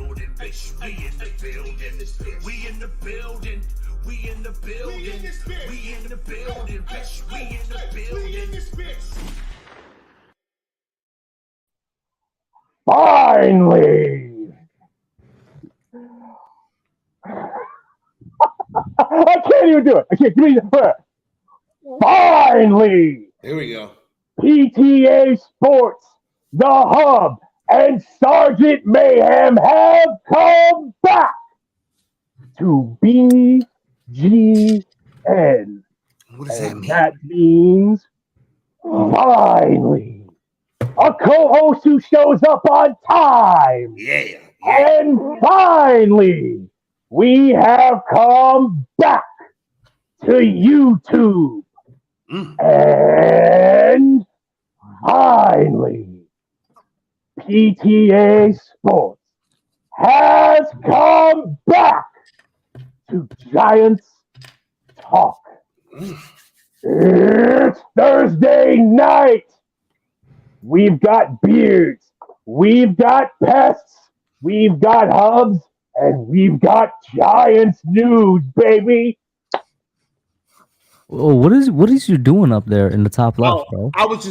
building, bitch. We in the building. We in the building. We in the building. We in the building, bitch. We in the building. Finally! I can't even do it. I can't. Give me the Finally! There we go. PTA Sports, the Hub, and Sergeant Mayhem have come back to BGN. What does that mean? That means finally a co-host who shows up on time. Yeah. And finally, we have come back to YouTube. And finally, PTA Sports has come back to Giants Talk. It's Thursday night. We've got beards, we've got pests, we've got hubs, and we've got Giants news, baby. Oh, what is you doing up there in the top left, bro? I was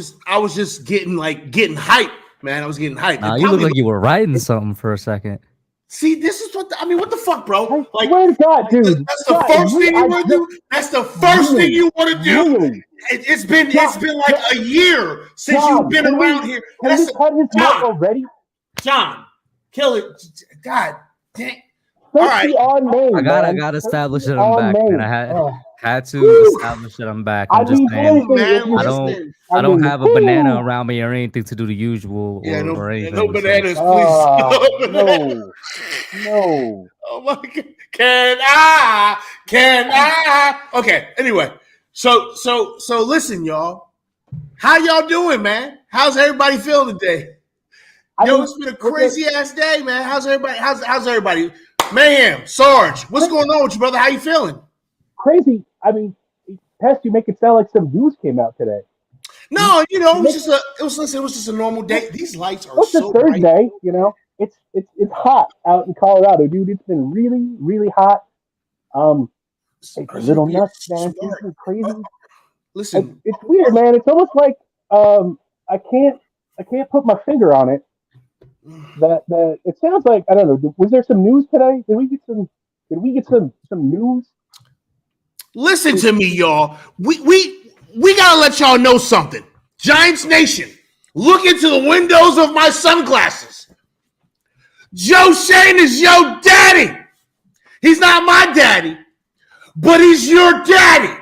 just getting hyped, man. I was getting hyped. Nah, you look like you were writing something for a second. See, this is what what the fuck, bro? Like, swear to God, dude. That's the first thing you want to do. That's the first thing you want to do. Really? It's been like a year since you've been around here. Can we cut his mic already? John, kill it. God dang. All right. I gotta establish that I'm back, man. I had to establish that I'm back. I'm just saying, I don't have a banana around me or anything to do the usual or anything. No bananas, please. No. Oh my God. Can I? Okay. Anyway, so listen, y'all. How y'all doing, man? How's everybody feeling today? It's been a crazy ass day, man. How's everybody? How's everybody? Mayhem, Sarge, what's going on with you, brother? How you feeling? Crazy. I mean, Pest, you make it sound like some news came out today. No, it was just a normal day. These lights are so Thursday, bright. It's hot out in Colorado, dude. It's been really, really hot. It's a little nuts, man. It's been crazy. Listen, it's weird, man. It's almost like I can't put my finger on it. That it sounds like, I don't know. Was there some news today? Did we get some news? Listen to me, y'all. We gotta let y'all know something. Giants Nation, look into the windows of my sunglasses. Joe Schoen is your daddy. He's not my daddy, but he's your daddy.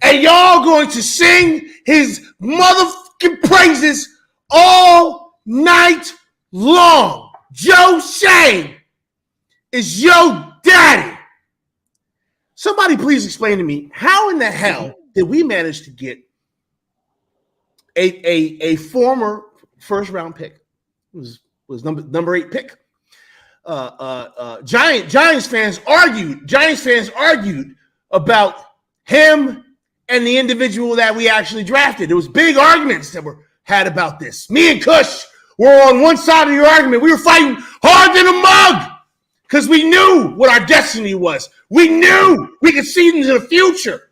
And y'all going to sing his motherfucking praises all night long. Joe Schoen is your daddy. Somebody please explain to me, how in the hell did we manage to get a former first round pick? It was number 8 pick. Giants fans argued about him and the individual that we actually drafted. There was big arguments that were had about this. Me and Kush were on one side of the argument. We were fighting hard than a mug because we knew what our destiny was. We knew we could see into the future.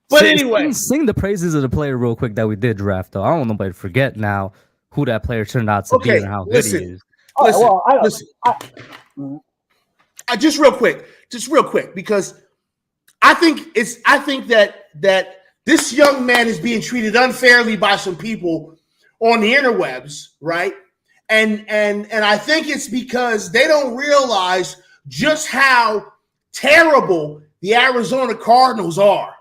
But anyway. Sing the praises of the player real quick that we did draft, though. I don't want nobody to forget now who that player turned out to be and how good he is. Listen. Just real quick, because I think that this young man is being treated unfairly by some people on the interwebs, right? And I think it's because they don't realize just how terrible the Arizona Cardinals are.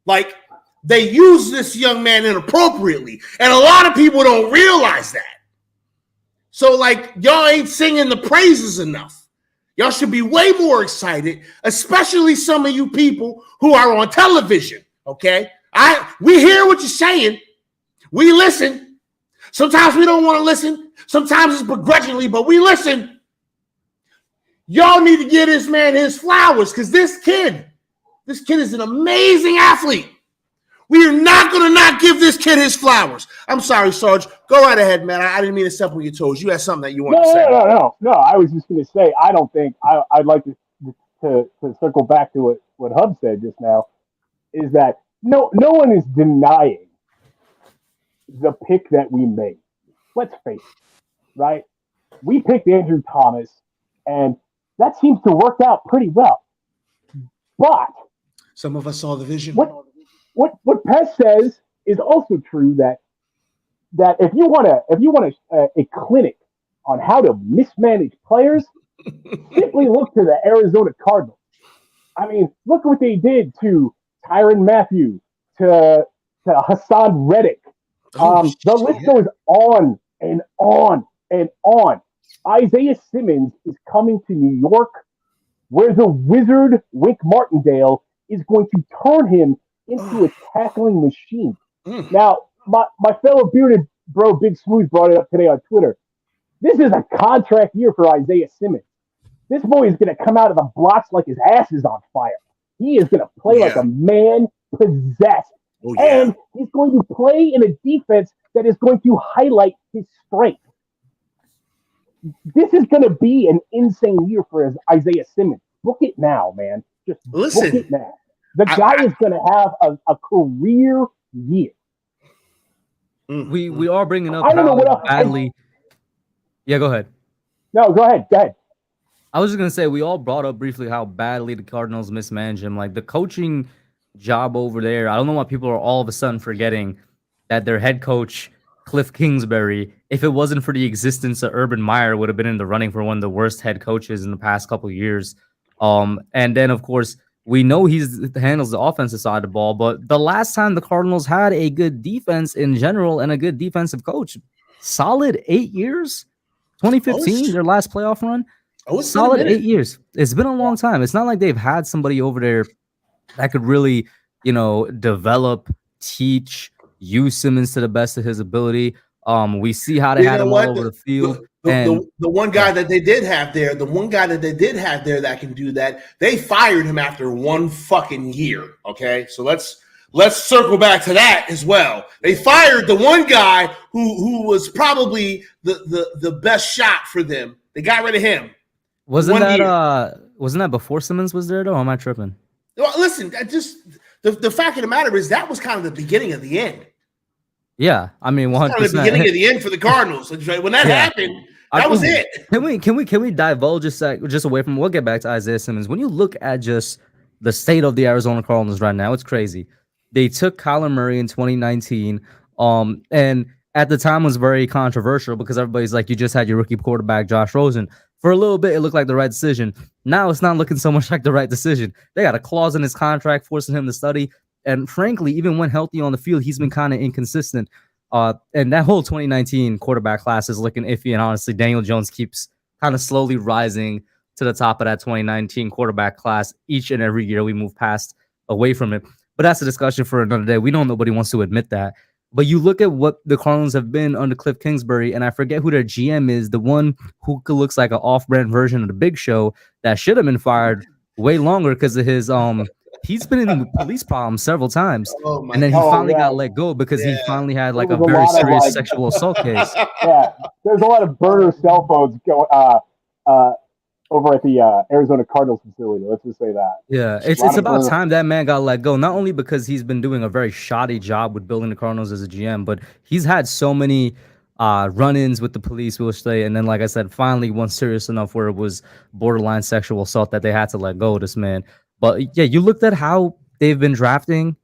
Like, they use this young man inappropriately, and a lot of people don't realize that. So, like, y'all ain't singing the praises enough. Y'all should be way more excited, especially some of you people who are on television, okay? We hear what you're saying. We listen. Sometimes we don't want to listen. Sometimes it's begrudgingly, but we listen. Y'all need to give this man his flowers because this kid is an amazing athlete. We are not going to not give this kid his flowers. I'm sorry, Sarge. Go right ahead, man. I didn't mean to step on your toes. You had something that you wanted to say. No. I was just going to say, I don't think I'd like to circle back to what Hub said just now, is that no one is denying the pick that we made. Let's face it, right? We picked Andrew Thomas, and that seems to work out pretty well. But some of us saw the vision. What Pest says is also true, that if you want a clinic on how to mismanage players, simply look to the Arizona Cardinals. I mean, look what they did to Tyrann Mathieu, to Hassan Reddick. The list goes on and on and on. Isaiah Simmons is coming to New York, where the wizard Wink Martindale is going to turn him into a tackling machine. Now, my fellow bearded bro Big Smooth brought it up today on Twitter. This is a contract year for Isaiah Simmons. This boy is going to come out of the blocks like his ass is on fire. He is going to play like a man possessed. And he's going to play in a defense that is going to highlight his strength. This is going to be an insane year for Isaiah Simmons. Book it now, man. Just book it now. The guy is going to have a career year. We are bringing up how badly. Yeah, go ahead. No, go ahead. I was just going to say, we all brought up briefly how badly the Cardinals mismanage him. Like, the coaching job over there, I don't know why people are all of a sudden forgetting that their head coach, Cliff Kingsbury, if it wasn't for the existence of Urban Meyer, would have been in the running for one of the worst head coaches in the past couple of years. And then, of course, we know he handles the offensive side of the ball, but the last time the Cardinals had a good defense in general and a good defensive coach, solid 8 years, 2015, their last playoff run, solid 8 years. It's been a long time. It's not like they've had somebody over there that could really, develop, teach, use Simmons to the best of his ability. We see how they had him all over the field. The one guy that they did have there, that can do that, they fired him after one fucking year. Okay, so let's circle back to that as well. They fired the one guy who was probably the best shot for them. They got rid of him. Wasn't that before Simmons was there though? Or am I tripping? Well, listen, the fact of the matter is that was kind of the beginning of the end. Yeah, I mean, 100%. Kind of the beginning of the end for the Cardinals. When that happened, that was it. Can we divulge just away from? We'll get back to Isaiah Simmons. When you look at just the state of the Arizona Cardinals right now, it's crazy. They took Kyler Murray in 2019, and at the time was very controversial because everybody's like, you just had your rookie quarterback Josh Rosen. For a little bit, it looked like the right decision. Now it's not looking so much like the right decision. They got a clause in his contract forcing him to study. And frankly, even when healthy on the field, he's been kind of inconsistent. And that whole 2019 quarterback class is looking iffy. And honestly, Daniel Jones keeps kind of slowly rising to the top of that 2019 quarterback class. Each and every year we move past away from it. But that's a discussion for another day. We know nobody wants to admit that. But you look at what the Cardinals have been under Cliff Kingsbury, and I forget who their GM is, the one who looks like an off-brand version of the Big Show that should have been fired way longer because of his he's been in police problems several times. And then he finally got let go because he finally had like a very serious sexual assault case. Yeah, there's a lot of burner cell phones going over at the Arizona Cardinals facility. Let's just say that. Yeah, it's about time that man got let go. Not only because he's been doing a very shoddy job with building the Cardinals as a GM, but he's had so many run-ins with the police, we'll say. And then, like I said, finally one serious enough where it was borderline sexual assault that they had to let go of this man. But yeah, you looked at how they've been drafting,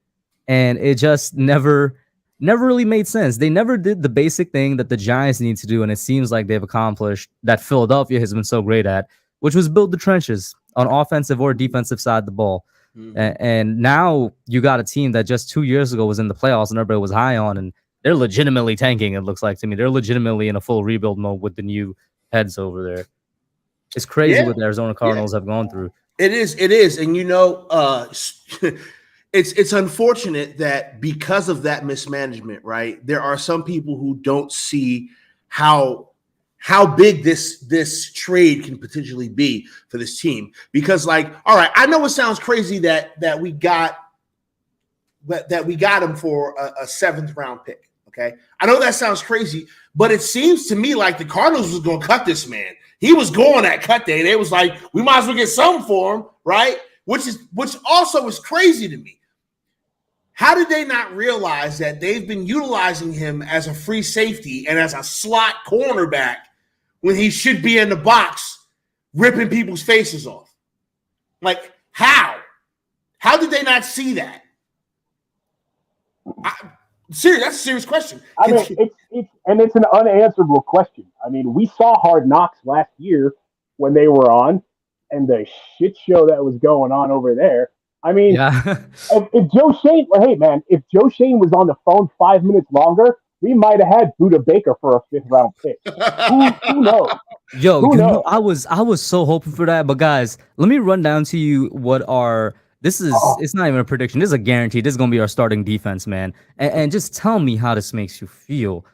and it just never really made sense. They never did the basic thing that the Giants need to do, and it seems like they've accomplished that Philadelphia has been so great at, which was build the trenches on offensive or defensive side of the ball. Mm-hmm. And now you got a team that just 2 years ago was in the playoffs and everybody was high on, and they're legitimately tanking, it looks like to me. They're legitimately in a full rebuild mode with the new heads over there. It's crazy what the Arizona Cardinals have gone through. It is. And, it's unfortunate that because of that mismanagement, right, there are some people who don't see how big this trade can potentially be for this team. Because, like, all right, I know it sounds crazy that we got that we got him for a 7th round pick. Okay, I know that sounds crazy, but it seems to me like the Cardinals was going to cut this man. He was going at cut day. They was like, we might as well get something for him, right? Which also is crazy to me. How did they not realize that they've been utilizing him as a free safety and as a slot cornerback when he should be in the box ripping people's faces off? Like, how? How did they not see that? Serious, that's a serious question. I mean, it's an unanswerable question. I mean, we saw Hard Knocks last year when they were on, and the shit show that was going on over there. I mean, if Joe Schoen, hey man, if Joe Schoen was on the phone 5 minutes longer, we might have had Buda Baker for a 5th round pick. Who knows? Who knows? I was so hoping for that, but guys, let me run down to you what our. This is it's not even a prediction. This is a guarantee. This is gonna be our starting defense, man. And just tell me how this makes you feel.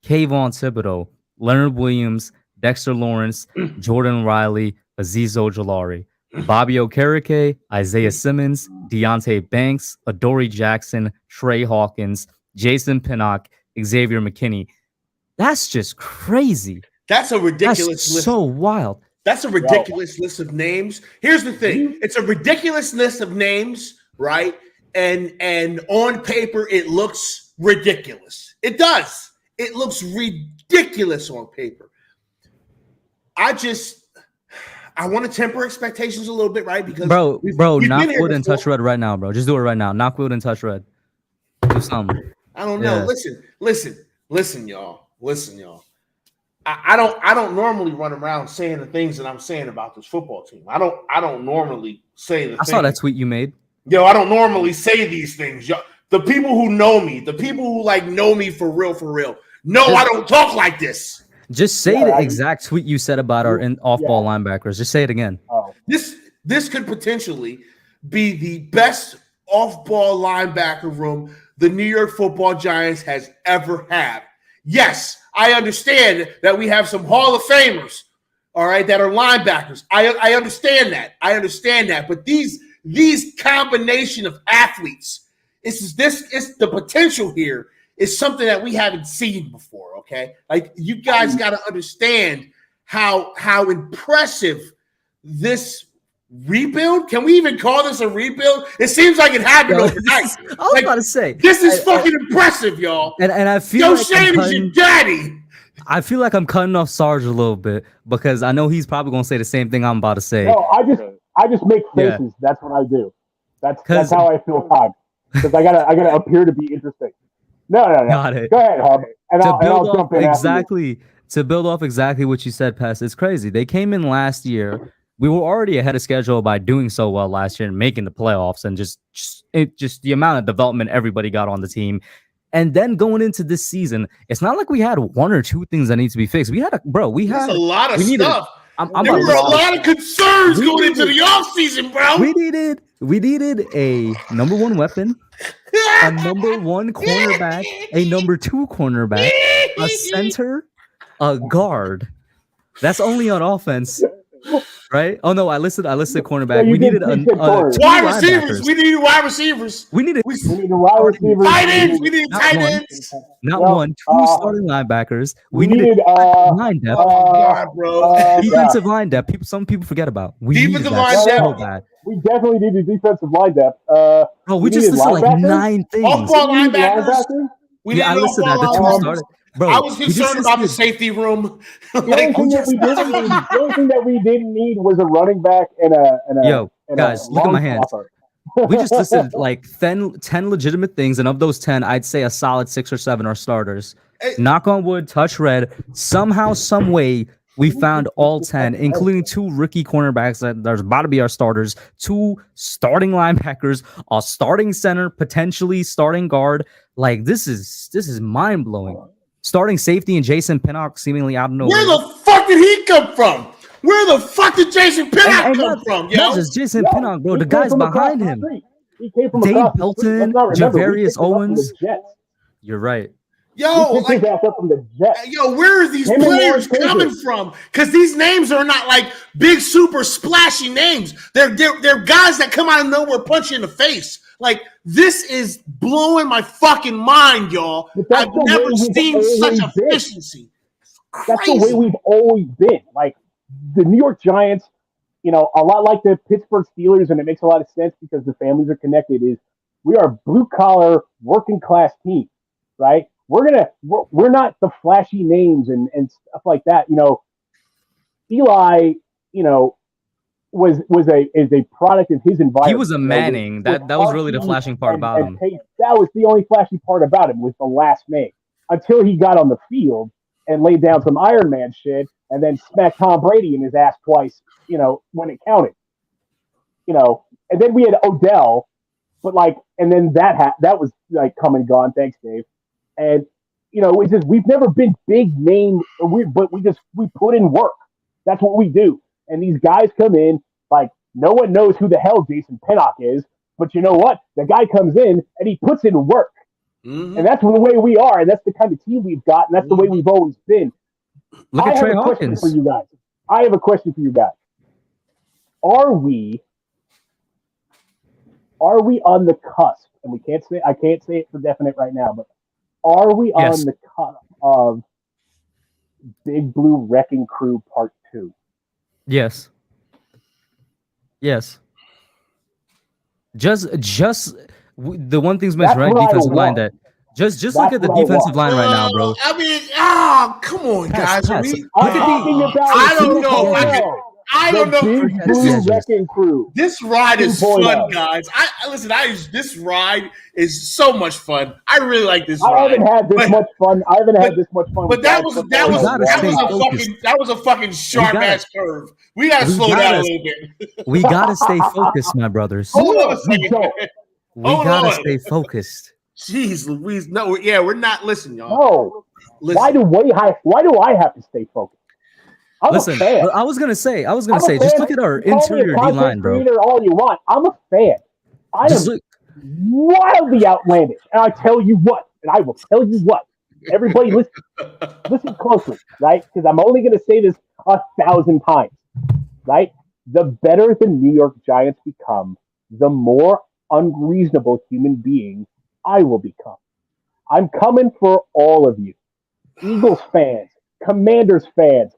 Kayvon Thibodeau, Leonard Williams, Dexter Lawrence, Jordan Riley, Azeez Ojulari, Bobby Okereke, Isaiah Simmons, Deontay Banks, Adoree Jackson, Trey Hawkins, Jason Pinnock, Xavier McKinney. That's just crazy. That's a ridiculous list. So wild. That's a ridiculous list of names. Here's the thing. It's a ridiculous list of names, right? And on paper, it looks ridiculous. It does. It looks ridiculous on paper. I want to temper expectations a little bit, right? Because bro, knock wood and touch red right now, bro. Just do it right now. Knock wood and touch red. Do something. I don't know. Listen, y'all. I don't normally run around saying the things that I'm saying about this football team. I don't normally say the. I saw that tweet you made. Yo, I don't normally say these things. Yo, the people who know me, the people who like know me for real, I don't talk like this. Just say the exact tweet you said about our off-ball linebackers. Just say it again. This could potentially be the best off-ball linebacker room the New York Football Giants has ever had. Yes, I understand that we have some Hall of Famers, all right, that are linebackers. I understand that. But these combination of athletes, it's the potential here is something that we haven't seen before. Okay, like you guys got to understand how impressive this rebuild. Can we even call this a rebuild? It seems like it happened overnight. I was about to say this is fucking impressive, y'all. And I feel like Shane is your daddy. I feel like I'm cutting off Sarge a little bit because I know he's probably gonna say the same thing I'm about to say. No, I just make faces. Yeah. That's what I do. That's how I feel time because I gotta appear to be interesting. No. Got it. Go ahead, Hub. And I'll jump in to build off exactly what you said, Pest. It's crazy. They came in last year. We were already ahead of schedule by doing so well last year and making the playoffs and just the amount of development everybody got on the team. And then going into this season, it's not like we had one or two things that need to be fixed. We had a lot of stuff. There were a lot of concerns going into the offseason, bro. We needed a number one weapon, a number one cornerback, a number two cornerback, a center, a guard. That's only on offense. Right? Oh no, I listed cornerback. Yeah, we needed wide receivers. We needed wide receivers. We needed wide receivers. Tight ends. We needed tight ends. Not one, two starting linebackers. We needed line depth. Defensive line depth. Some people forget about. Defensive line depth. We definitely needed defensive line depth. We just listed like 9 things. Off-ball linebackers. I listed that. The two started. Bro, I was concerned about the safety room. The only thing that we didn't need was a running back and a guys, look at my hands. We just listed like 10 legitimate things, and of those 10, I'd say a solid 6 or 7 are starters. Knock on wood, touch red. Somehow, some way, we found all 10, including 2 rookie cornerbacks that are about to be our starters, 2 starting linebackers, a starting center, potentially starting guard. Like this is mind blowing. Starting safety and Jason Pinnock seemingly out of nowhere. Where the fuck did he come from? Where the fuck did Jason Pinnock come from? Not just Jason Pinnock, bro. The guys behind him. He came from Dave Belton, Javarius Owens. You're right. Yo, He picked his ass up from the Jets. Yo, where are these players coming from? Because these names are not like big, super splashy names. They're guys that come out of nowhere, punch you in the face. Like, this is blowing my fucking mind, y'all. I've never seen such efficiency. That's the way we've always been. Like, the New York Giants, a lot like the Pittsburgh Steelers, and it makes a lot of sense because the families are connected, is we are blue-collar, working-class team, right? We're not the flashy names and stuff like that. Eli, is a product of his environment. He was a Manning. That was really the flashing part about him. That was the only flashy part about him, was the last name. Until he got on the field and laid down some Iron Man shit and then smacked Tom Brady in his ass twice, when it counted. And then we had Odell, but and then that was come and gone. Thanks, Dave. And it's just we've never been big name, but we put in work. That's what we do. And these guys come in no one knows who the hell Jason Pinnock is, but you know what? The guy comes in and he puts in work, and that's the way we are, and that's the kind of team we've got, and that's the way we've always been. Look at Trey Hawkins. I have a question for you guys. Are we on the cusp? And I can't say it for definite right now, but are we on the cusp of Big Blue Wrecking Crew Part 2? Yes. Just the one thing's mentioned, right? Defensive line. That just look at the defensive line right now, bro. I mean, come on, guys. I don't know. I don't know. This ride is fun, guys. This ride is so much fun. I really like this ride. I haven't had this much fun. But that was a fucking sharp ass curve. We gotta slow down a little bit. We gotta stay focused, my brothers. Hold on a second. We gotta stay focused. Jeez Louise. No, we're not listening, y'all. No. Listen. Why do I have to stay focused? Listen, I was gonna say, just look at our interior D line, bro. All you want. I'm a fan. I am wildly outlandish, and I tell you what, and I will tell you what. Everybody, listen closely, right? Because I'm only gonna say this 1,000 times, right? The better the New York Giants become, the more unreasonable human being I will become. I'm coming for all of you, Eagles fans, Commanders fans.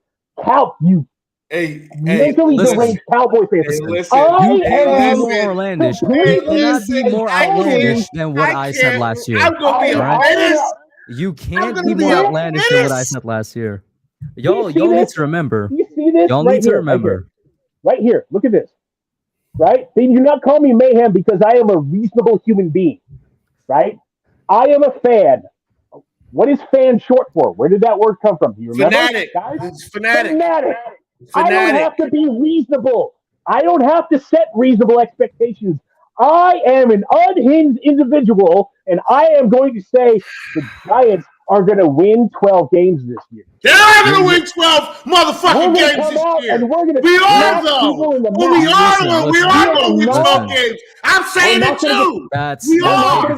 Mentally deranged Cowboy fans. You can't be more outlandish. You cannot be more outlandish than what I said last year. You can't be more outlandish than what I said last year. Y'all need to remember. You see this? Y'all need to remember. Right here. Look at this. Right? They do not call me mayhem because I am a reasonable human being. Right? I am a fan. What is fan short for? Where did that word come from? Do you remember? Fanatic. It's fanatic. I don't have to be reasonable. I don't have to set reasonable expectations. I am an unhinged individual, and I am going to say the Giants are going to win 12 games this year. They're not going to win 12 motherfucking games this year. We are, though. We are going to win 12 games. I'm saying it, too. We are.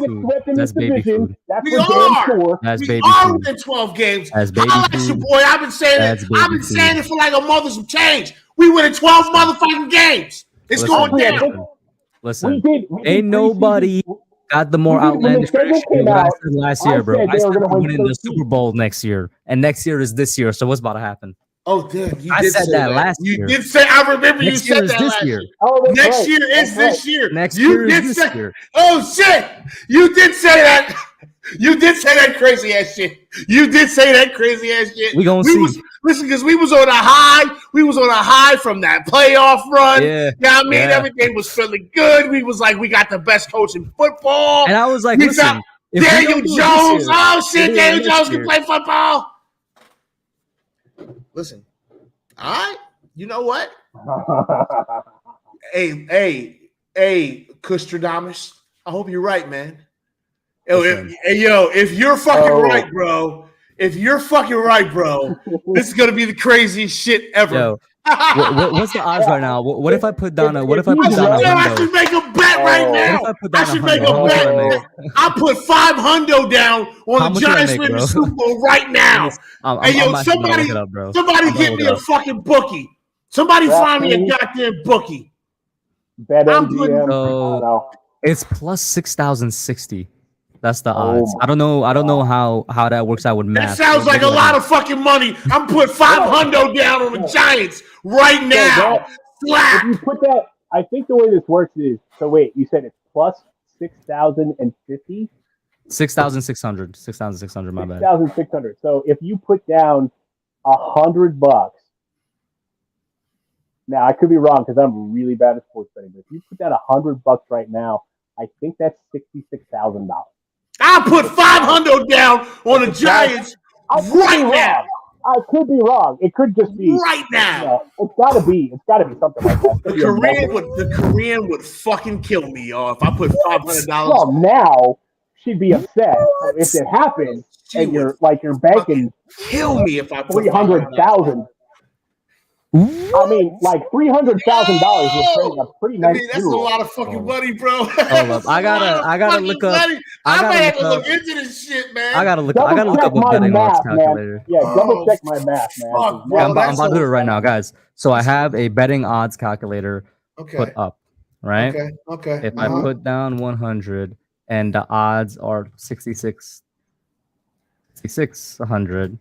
That's baby food. We are. That's baby food. We are food. winning 12 games. That's baby food. Your boy. I've been saying it. I've been saying it for like a month of some change. We winning 12 motherfucking games. It's going down. Listen, ain't nobody got the more outlandish prediction than what I said last year, bro. I said we're winning the Super Bowl next year, and next year is this year. So what's about to happen? Oh, damn! I said that last year. You did say. I remember you said that last year. Next year is this year. Next year is this year. Oh shit! You did say that. You did say that crazy ass shit. We gonna see. Listen, because we was on a high. We was on a high from that playoff run. Yeah. Now I mean, everything was feeling good. We was like, we got the best coach in football. And I was like, listen, Daniel Jones. Oh shit, Daniel Jones can play football. Listen, all right. You know what? hey, Kustradamus. I hope you're right, man. If you're fucking right, bro. This is gonna be the craziest shit ever. Yo, what's the odds right now? What if I put down a? What if I put down a I window? should make a bet right Oh. now. What if I put I down should 100? make a How much would I bet. make? I put $500 down on How the much would I Giants make, winning bro? the Super Bowl right now. I'm Hey, yo, actually gonna somebody look it up, bro. somebody I'm gonna get look me it a up. fucking bookie. Somebody find me a DraftKings, goddamn bookie. I'm putting BetMGM. I don't So know. it's plus 6,060. That's the Oh odds. my I don't know God. how that works out with that math. sounds like a Maybe I lot can- of fucking money. I'm putting $500 down on the Giants right So now. that, if Slap. you put that, I think the way this works is, so wait, you said it's plus 6,050? 6,600. 6,600, my bad. 6,600. So if you put down $100, now I could be wrong because I'm really bad at sports betting, but if you put down $100 right now, I think that's $66,000. I'll put $500 down on the Giants I could be right wrong. now. I could be wrong. It could just be, Right now. it's gotta be something like that. The Korean would fucking kill me, y'all, if I put $500. Well, now she'd be upset if it happens, She and would you're banking kill me if I put 300,000. I mean, like $300,000 would bring a pretty I nice mean, that's a funeral. lot of fucking money, bro. Hold up. I gotta look up. I might have to look look into this shit, man. I gotta look Double up check a my betting odds math, man. calculator. Yeah, double Oh, check my math, man. fuck, bro. Yeah, I'm that's about to do so- it right now, guys. So I have a betting odds calculator Okay. put up, right? Okay. If I put down 100 and the odds are 6,600.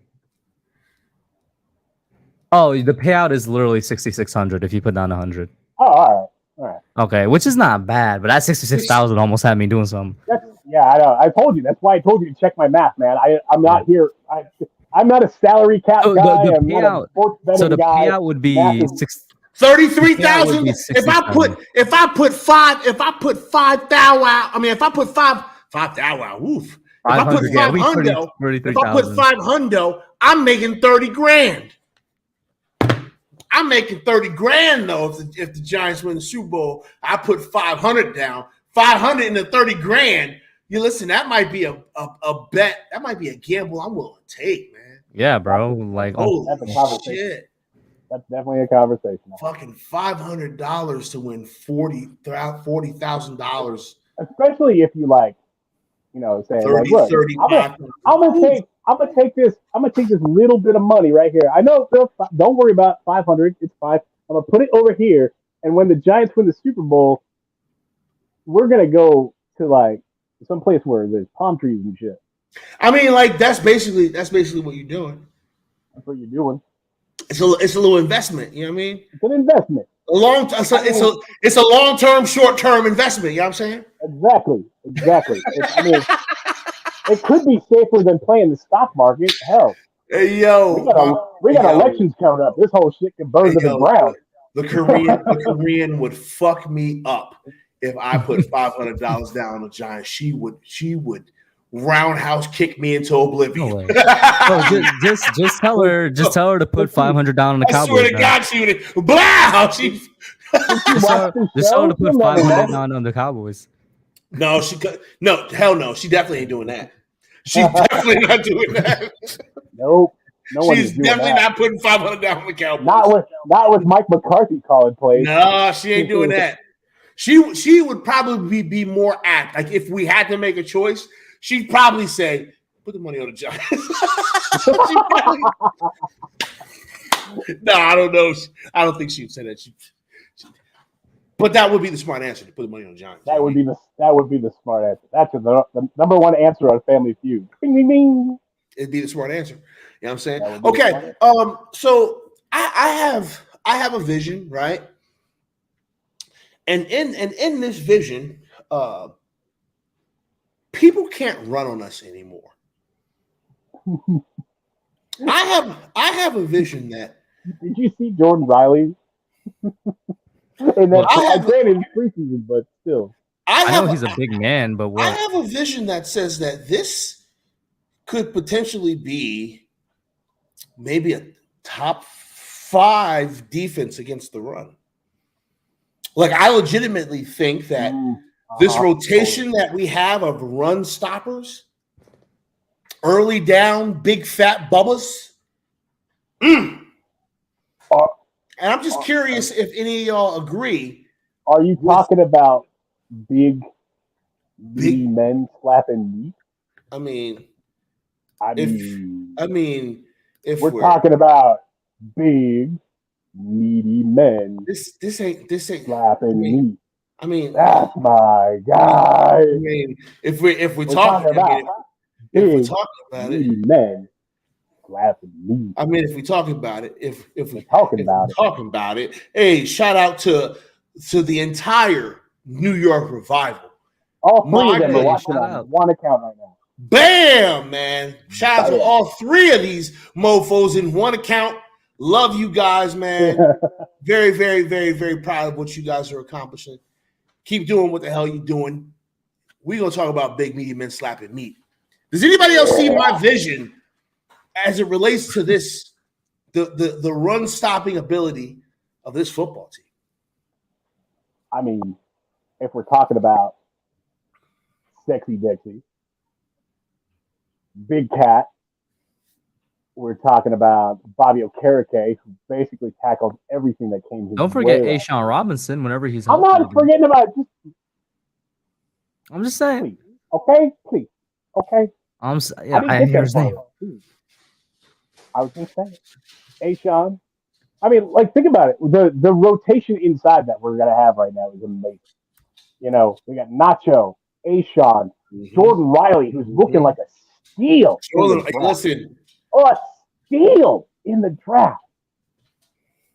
Oh, the payout is literally 6,600 if you put down 100. Oh, all right. Okay, which is not bad, but that 66,000 almost had me doing something. Yeah, I know. I told you. That's why I told you to check my math, man. I'm not here. I'm not a salary cap So guy. the I'm not a payout- sports betting So the guy. payout would be Math is- 33,000. Yeah, it would be If I put five thou out. I mean, if I put five thou out. Oof. If I put 500, yeah, we $500, if I put 33,000. $500, I'm making 30 grand. I'm making 30 grand though. If the Giants win the Super Bowl, I put 500 down. 500 into 30 grand. You listen, that might be a bet. That might be a gamble I'm willing to take, man. Yeah, bro. Like, Holy That's a conversation. shit. That's definitely a conversation. Fucking $500 to win $40,000. Especially if you like, say 30, like, look, 35. I'm gonna take this little bit of money right here. I know, Phil, don't worry about 500. It's fine. I'm gonna put it over here, and when the Giants win the Super Bowl, we're gonna go to like some place where there's palm trees and shit. I mean, like that's basically what you're doing. That's what you're doing. It's a little investment. You know what I mean? It's an investment. It's a long-term, short-term investment. You know what I'm saying? Exactly. It could be safer than playing the stock market. Hell, Hey, yo, we got elections coming up. This whole shit can burn to the ground. The Korean would fuck me up if I put $500 down on the Giants. She would roundhouse kick me into oblivion. No way. Oh, just tell her to put 500 down on the I Cowboys. swear to God, she would. Blow! She. Just tell her to put 500 down on the Cowboys. No, hell no. She definitely ain't doing that. She's definitely not doing that. Nope. No one She's is doing definitely that. not putting 500 down on the Cowboys. Not with Mike McCarthy calling plays. No, she ain't doing that. She would probably be more apt. Like if we had to make a choice, she'd probably say, "Put the money on the Giants." No, I don't know. I don't think she would say that. But that would be the smart answer to put the money on the Giants. That would be the smart answer. That's the number one answer on Family Feud. Bing, bing, bing. It'd be the smart answer. You know what I'm saying? That would be the Okay. So I have a vision, right? And in this vision, people can't run on us anymore. I have a vision that Did you see Jordan Riley? And that's granted it's preseason, but still. I know he's a big man, but what? I have a vision that says that this could potentially be maybe a top 5 defense against the run. Like I legitimately think that this rotation that we have of run stoppers, early down, big fat bubbas. Are And I'm just curious if any of y'all agree. you talking about big men slapping meat. I mean, I if mean, if we're talking about big meaty men this ain't slapping meat. I mean, That's my guy. I mean, if we're talking about if we're big talking about meaty it, men slapping meat. I mean, if we're talking about it, if we're talking about it, hey, shout out to the entire New York Revival. All three of them are watching on one account right now. Bam, man. Shout out to all three of these mofos in one account. Love you guys, man. Very, very, very, very proud of what you guys are accomplishing. Keep doing what the hell you're doing. We're going to talk about big meaty men slapping meat. Does anybody else see my vision as it relates to this, the run-stopping ability of this football team? I mean, if we're talking about Sexy Dixie, Big Cat, we're talking about Bobby Okereke, who basically tackled everything that came his way. Don't forget Ashawn Robinson whenever he's I'm not forgetting about it. I'm just saying. Please. Okay? Please. Okay? I hear his name. I was going to say it. Ashawn. I mean, like, think about it. The rotation inside that we're going to have right now is amazing. You know, we got Nacho, Ashawn, Jordan Riley, who's looking like a steal. Listen. A steal in the draft.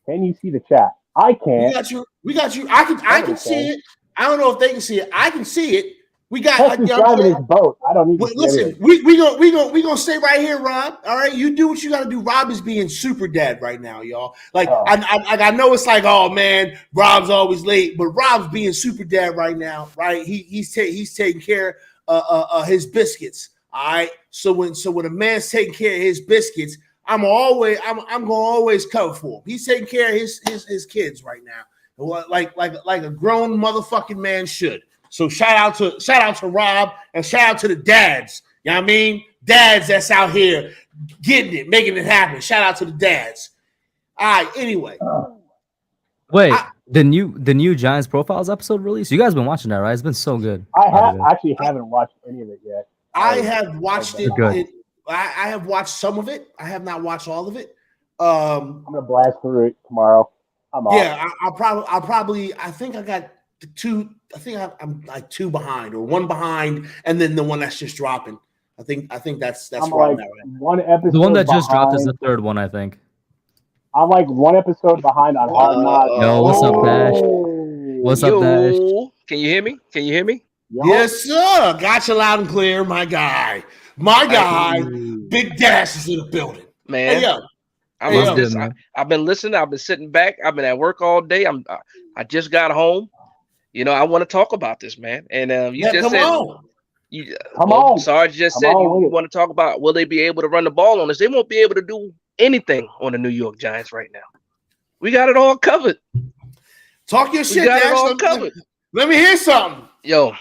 Can you see the chat? I can't. We got you. I can see it. I don't know if they can see it. I can see it. We got driving his boat. I don't need to listen. We gonna stay right here, Rob. All right, you do what you got to do. Rob is being super dad right now, y'all. Like I know it's like, oh man, Rob's always late, but Rob's being super dad right now, right? He's taking care of his biscuits. All right. So when a man's taking care of his biscuits, I'm gonna always cover for him. He's taking care of his kids right now, like a grown motherfucking man should. So shout out to Rob and shout out to the dads. You know what I mean? Dads that's out here getting it, making it happen. Shout out to the dads. All right. Anyway, wait, the new Giants Profiles episode released. You guys been watching that, right? It's been so good. I actually haven't watched any of it yet. I have watched it. I have watched some of it. I have not watched all of it. I'm gonna blast through it tomorrow. I'm off. Yeah, I'll probably. I think I got two. I think I'm like two behind or one behind, and then the one that's just dropping. I think that's I'm where like I'm at right. One episode. The one that just dropped behind. is the third one, I think. I'm like one episode behind on Hard Knocks. Yo, what's up, Dash? What's up, Dash? Can you hear me? Yo. Yes, sir. Got you loud and clear, my guy. My guy, Big Dash is in the building. Man, hey, I've been listening. I've been sitting back. I've been at work all day. I just got home. You know, I want to talk about this, man. And you just said, come on. Sarge just said you want to talk about will they be able to run the ball on us? They won't be able to do anything on the New York Giants right now. We got it all covered. Talk your shit, Dash. It all covered. Let me hear something. Yo,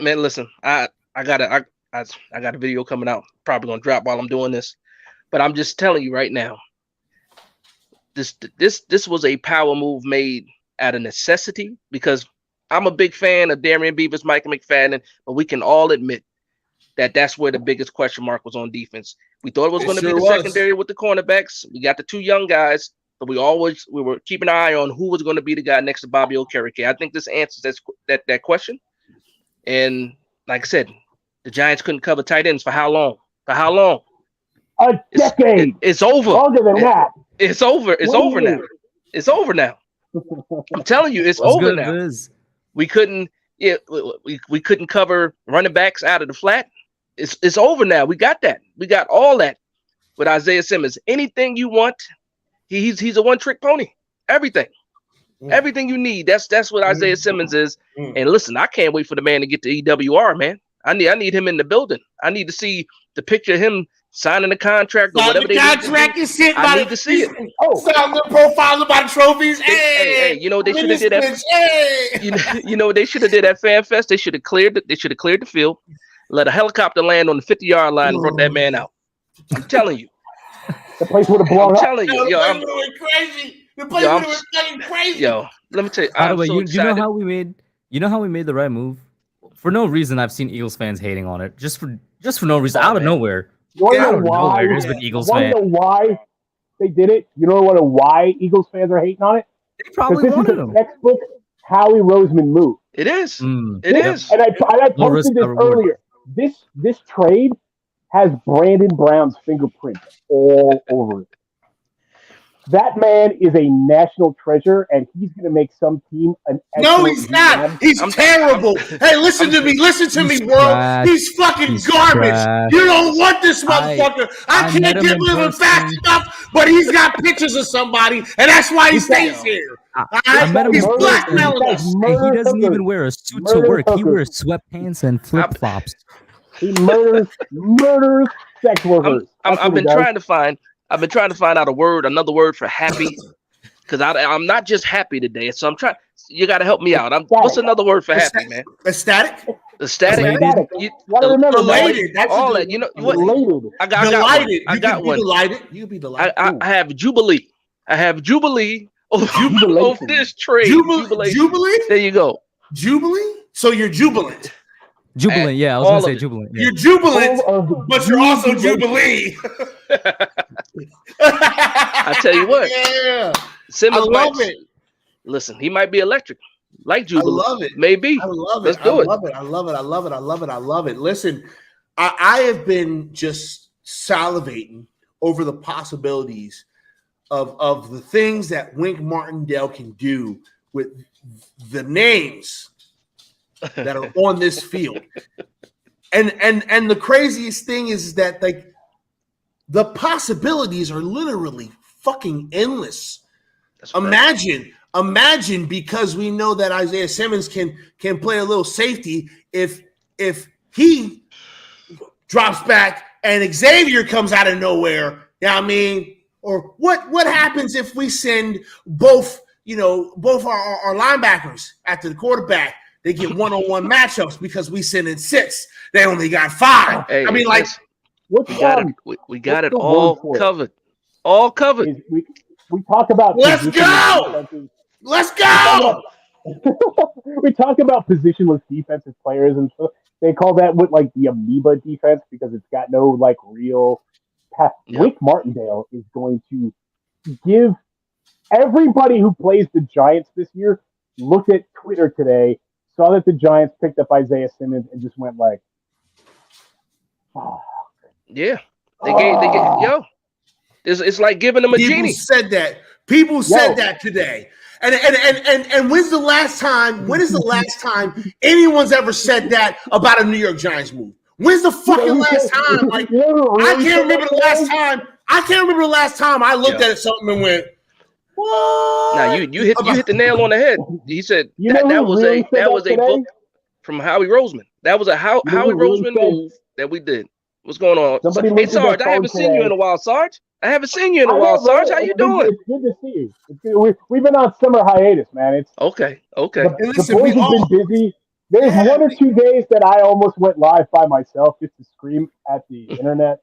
man, listen. I got a video coming out. Probably gonna drop while I'm doing this, but I'm just telling you right now. This was a power move made out of necessity because I'm a big fan of Darian Beavers, Michael McFadden, but we can all admit that that's where the biggest question mark was on defense. We thought it was going to be the secondary with the cornerbacks. We got the two young guys, but we were keeping an eye on who was going to be the guy next to Bobby Okereke. I think this answers that question. And like I said, the Giants couldn't cover tight ends for how long? A decade. It's over. Longer than that. It's over. It's over now. It's over now. I'm telling you, it's over now. We couldn't cover running backs out of the flat. It's over now. We got that. We got all that with Isaiah Simmons. Anything you want, he's a one-trick pony. Everything you need. That's what Isaiah Simmons is. And listen, I can't wait for the man to get to EWR, man. I need him in the building. I need to see the picture of him signing the contract or whatever. The contract is shit. I need to see it. Sign the profiles about the trophies. Hey, you know they should have did that. Hey. You know they should have did that fan fest. They should have cleared the field, let a helicopter land on the 50-yard line and brought that man out. I'm telling you. The place would have blown up. I'm telling you. The place would have been crazy. The place would have been crazy. Yo, let me tell you. By the way, you know how we made You know how we made the right move? For no reason, I've seen Eagles fans hating on it. Just for no reason, out of nowhere. You want to know why? Nowhere, there's been Eagles Want to know why they did it? You know why Eagles fans are hating on it? They probably wanted this is him. a textbook Howie Roseman move. It is. It is. And I posted this earlier. This trade has Brandon Brown's fingerprint all over it. That man is a national treasure, and he's going to make some team an No, he's not. He's terrible. Hey, listen to me. Listen to me, world. He's fucking garbage. Trash. You don't want this motherfucker. I can't get rid of him fast enough, but he's got pictures of somebody, and that's why he stays here. I met him He's in blackmailing us. He doesn't even wear a suit to work. He wears sweatpants and flip flops. He murders sex workers. I've been trying to find out another word for happy, because I'm not just happy today. So I'm trying. You got to help me out. What's another word for happy, man? Ecstatic. Ecstatic. You gotta remember, Related. man. All that. You know what? Related. I got Delighted. one. I got one. You can be delighted. I have jubilee. I have jubilee over this trade. Jubilee. There you go. Jubilee. So you're jubilant. Jubilant, yeah, I was gonna say jubilant. Yeah. You're jubilant, but you're also jubilee. I tell you what, yeah, Simmons I love it. Listen, he might be electric, like jubilee. I love it. Maybe. I love it. Let's do it. I love it. Listen, I have been just salivating over the possibilities of the things that Wink Martindale can do with the names that are on this field. And the craziest thing is that, like, the possibilities are literally fucking endless. Imagine, because we know that Isaiah Simmons can play a little safety, if he drops back and Xavier comes out of nowhere. You know what I mean? Or what happens if we send both our linebackers after the quarterback? They get one-on-one matchups because we send in 6. They only got 5. Hey, I mean, like, we got it all covered. All covered. We talk about let's go. We talk about positionless defensive players, and so they call that the amoeba defense because it's got no real path. Yep. Wink Martindale is going to give everybody who plays the Giants this year looked at Twitter today, saw that the Giants picked up Isaiah Simmons, and just went like, oh. Yeah. They gave it's like giving them a genie. People said that today. And when's the last time? When is the last time anyone's ever said that about a New York Giants move? When's the fucking last time? Like, I can't remember the last time. I can't remember the last time I looked at something and went, "What?" Now you hit the nail on the head. He said that was a book from Howie Roseman. That was a Howie Roseman move that we did. What's going on? Hey, Sarge, I haven't seen you in a while, Sarge. I haven't seen you in a while, Sarge. How you doing? It's good to see you. We've been on summer hiatus, man. It's okay. The boys have been busy. There's 1 or 2 days that I almost went live by myself just to scream at the internet.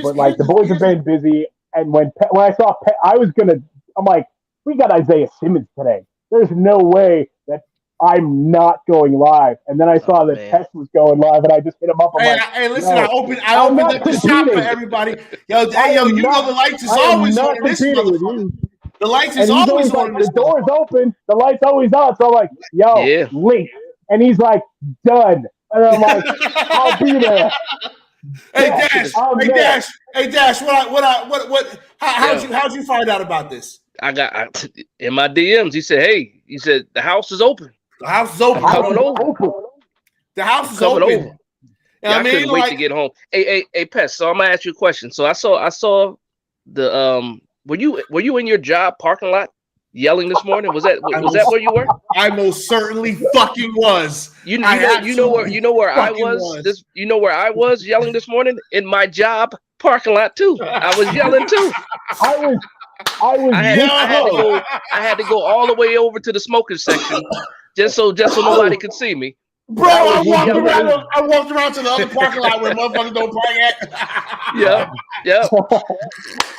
But the boys have been busy, and when I saw I'm like, we got Isaiah Simmons today. There's no way that I'm not going live. And then I saw that Pest was going live, and I just hit him up. Hey, listen, I opened up the shop for everybody. You know the lights is always on this motherfucker. The lights is always on. The door's open. The light's always on. So I'm like, link. And he's like, done. And I'm like, I'll be there. Hey Dash. How'd you find out about this? I got in my DMs. He said the house is open. The house is open. Coming over. The house is open. Over. I couldn't wait to get home. Hey, Pest. So I'm gonna ask you a question. So I saw the were you in your job parking lot yelling this morning? Was that where you were? I most certainly fucking was. You know where I was. You know where I was yelling this morning in my job parking lot too. I was yelling too. I had to go all the way over to the smoking section just so nobody could see me. Bro, I walked around to the other parking lot where motherfuckers don't park at. Yeah.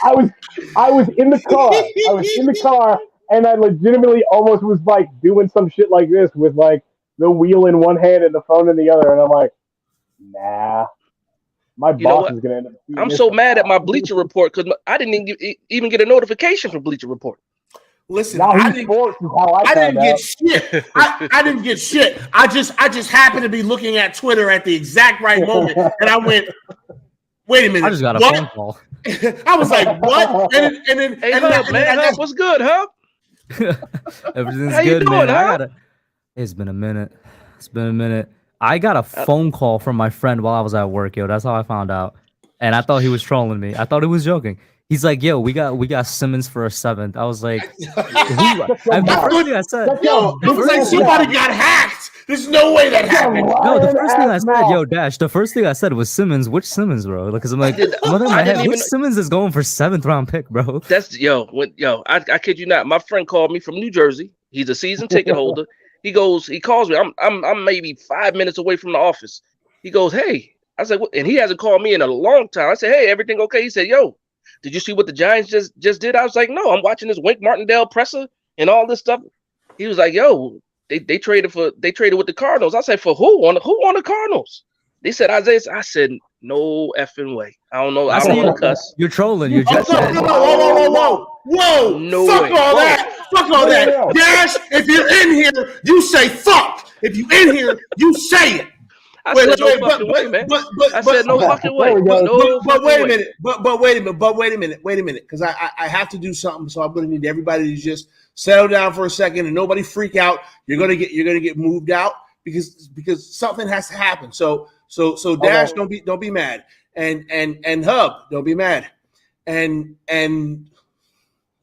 I was in the car. and I legitimately almost was like doing some shit like this with like the wheel in one hand and the phone in the other, and I'm like, nah, my You know boss what? is gonna end up seeing I'm this so mad at somehow. my Bleacher Report because I didn't even get a notification from Bleacher Report. Listen, Now I he's didn't. sports is how I I found didn't get out. shit. I didn't get shit. I just happened to be looking at Twitter at the exact right moment, and I went, "Wait a minute, I just got a what?" phone call. I was like, "What?" And then, Hey, Hub, man, Hub, what's good, Hub? Everything's How you good, doing, man. huh? It's been a minute. It's been a minute. I got a phone call from my friend while I was at work, yo. That's how I found out. And I thought he was trolling me. I thought he was joking. He's like, "Yo, we got Simmons for a 7th." I was like, "Who?" The first thing I said, Yo, it was like somebody got hacked. There's no way that happened. no, the first thing I said, yo, Dash, the first thing I said was Simmons. Which Simmons, bro? Because I'm like, which Simmons is going for 7th round pick, bro? That's I kid you not. My friend called me from New Jersey. He's a season ticket holder. He calls me. I'm maybe 5 minutes away from the office. He goes, "Hey." I said, "What?" And he hasn't called me in a long time. I said, "Hey, everything okay?" He said, "Yo, did you see what the Giants just did?" I was like, "No, I'm watching this Wink Martindale presser and all this stuff." He was like, "Yo, they traded with the Cardinals." I said, "For who? On the Cardinals?" They said Isaiah. I said, "No effing way. I don't know. I don't want to cuss." You're trolling. You're Oh, just whoa! No Fuck way. all that! Fuck all that! Dash, if you're in here, you say fuck. If you in here, you say it. I said no fucking way, man. I said no fucking way. But wait a minute. But wait a minute. Because I have to do something. So I'm going to need everybody to just settle down for a second and nobody freak out. You're gonna get moved out because something has to happen. So Dash, don't be mad. And Hub, don't be mad. And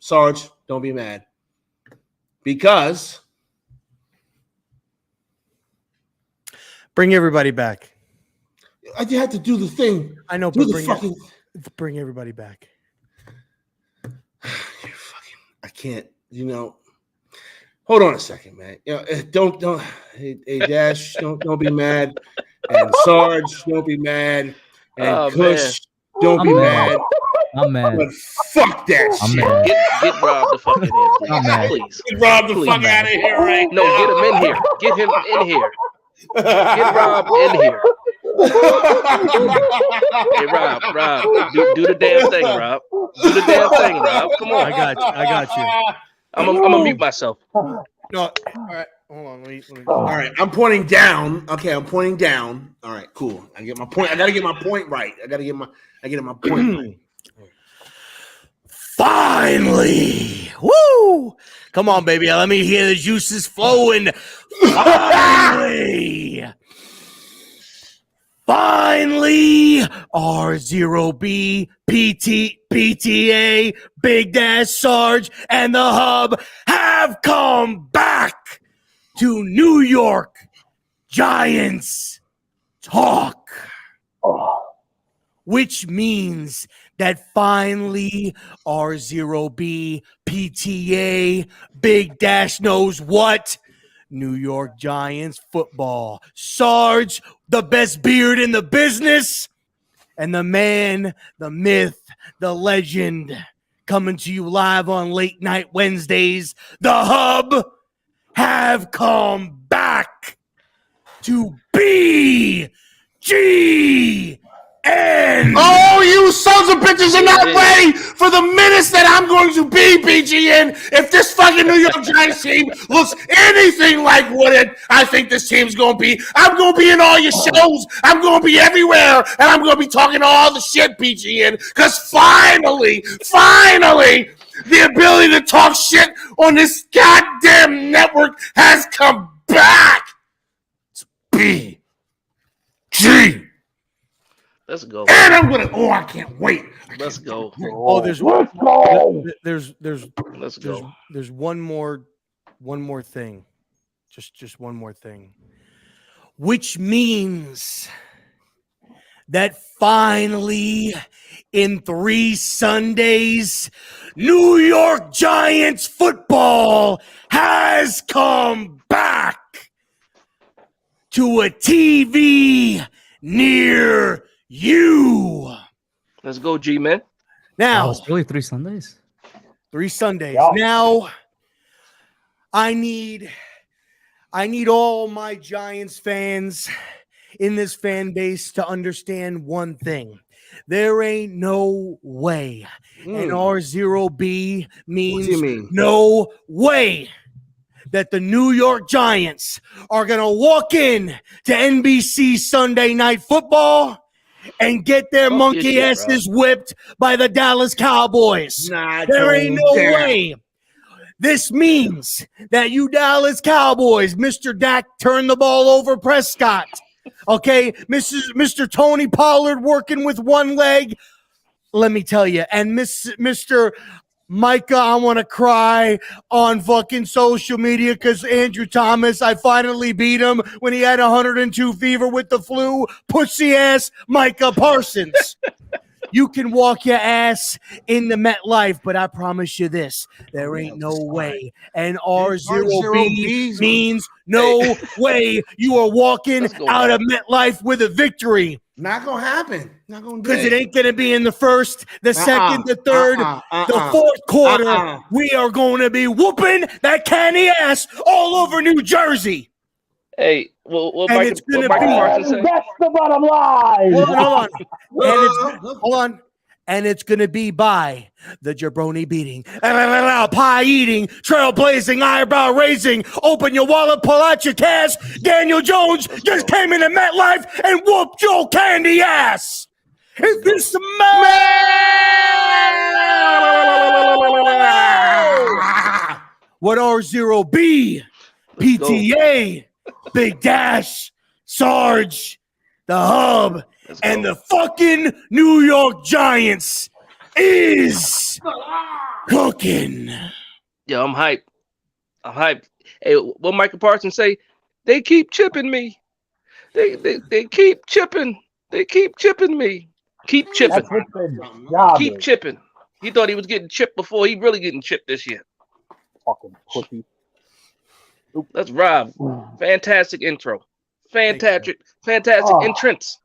Sarge, don't be mad. Because bring everybody back. I had to do the thing. I know, do but bring everybody back. I can't. Hold on a second, man. Don't. Hey, Dash, don't be mad. And Sarge, don't be mad. And Kush, don't be mad. I'm mad. But fuck that shit. Get Rob the fuck in here, please. I'm mad. Please. Get Rob the fuck out of here right No, now. get him in here. Get him in here. Get Rob in here. Hey, Rob, do the damn thing, Rob. Do the damn thing, Rob. Come on. I got you. I'm gonna mute myself. No, all right. Hold on. Let me. All right, I'm pointing down. Okay, I'm pointing down. All right, cool. I get my point. I gotta get my point right. I get my point right. Finally! Woo! Come on, baby. Let me hear the juices flowing. Finally! Finally! RZeroB, PTA, Big Dash Sarge, and the Hub have come back to New York Giants talk. Which means that finally RZeroB, PTA, Big Dash knows what? New York Giants football. Sarge, the best beard in the business, and the man, the myth, the legend, coming to you live on Late Night Wednesdays, the Hub, have come back to BGN. Oh, you sons of bitches are not ready for the minutes that I'm going to be, BGN. If this fucking New York Giants team looks anything like what I think this team's going to be, I'm going to be in all your shows. I'm going to be everywhere, and I'm going to be talking all the shit, BGN, because finally, the ability to talk shit on this goddamn network has come back. It's BG. Let's go. And I'm gonna. Oh, I can't wait. Let's go. Oh, there's Let's go. Let's go. There's one more thing. Just one more thing. Which means that finally in 3 Sundays, New York Giants football has come back to a TV near you. Let's go, G-Man. Now, it's really 3 Sundays. 3 Sundays. Yeah. Now, I need all my Giants fans in this fan base to understand one thing. There ain't no way. And R0B means What do you mean? no way that the New York Giants are going to walk in to NBC Sunday Night Football and get their monkey asses whipped by the Dallas Cowboys. There ain't no way. This means that you Dallas Cowboys, Mr. Dak turned the ball over Prescott. Okay, Mr. Tony Pollard working with one leg. Let me tell you, and Mr. Micah, I want to cry on fucking social media because Andrew Thomas, I finally beat him when he had 102 fever with the flu. Pussy ass Micah Parsons. You can walk your ass in the MetLife, but I promise you this: there ain't no way. And R0B means no way you are walking out of MetLife with a victory. Not gonna happen. Not gonna do because it ain't gonna be in the first, the second, the third, the fourth quarter. We are going to be whooping that candy ass all over New Jersey. Hey, well, and it's going to be. That's the bottom line. Hold on. And it's going to be by the jabroni beating, pie eating, trailblazing, eyebrow raising, open your wallet, pull out your cash. Daniel Jones just came into MetLife and whooped your candy ass. Is this what R0B, PTA, Big Dash, Sarge, the Hub, and the fucking New York Giants is cooking. Yo, I'm hyped. Hey, what Michael Parsons say? They keep chipping me. They keep chipping. They keep chipping me. Keep chipping. Keep chipping. He thought he was getting chipped before. He really getting chipped this year. Fucking pussy. That's Rob. Fantastic intro. Fantastic entrance.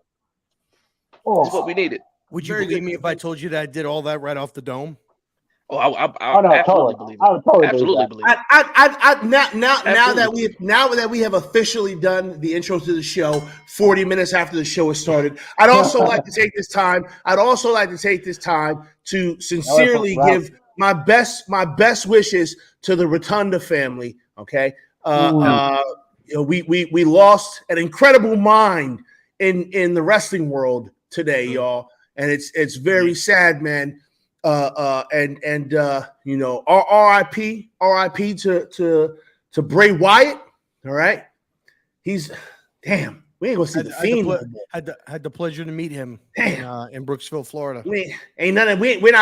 That's what we needed. Would you believe me if I told you that I did all that right off the dome? Oh, I absolutely believe it. I would totally absolutely believe it. Now that we have officially done the intro to the show 40 minutes after the show has started, I'd also like to take this time to sincerely give my best wishes to the Rotunda family. Okay. We lost an incredible mind in the wrestling world today, y'all, and it's very sad, man. RIP to Bray Wyatt. All right, he's damn. We ain't gonna see the Fiend. Had the pleasure to meet him in Brooksville, Florida. We're not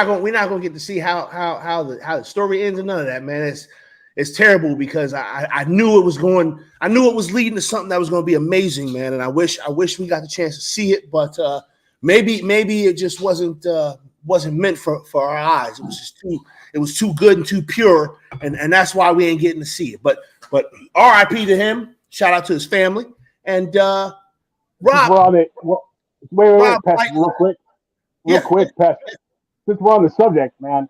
gonna get to see how the story ends and none of that, man. It's terrible because I knew it was leading to something that was going to be amazing, man. And I wish we got the chance to see it, but maybe it just wasn't meant for our eyes. It was too good and too pure, and that's why we ain't getting to see it. But R.I.P. to him. Shout out to his family and Rob. Wait, Pest, real quick, Pest. Since we're on the subject, man,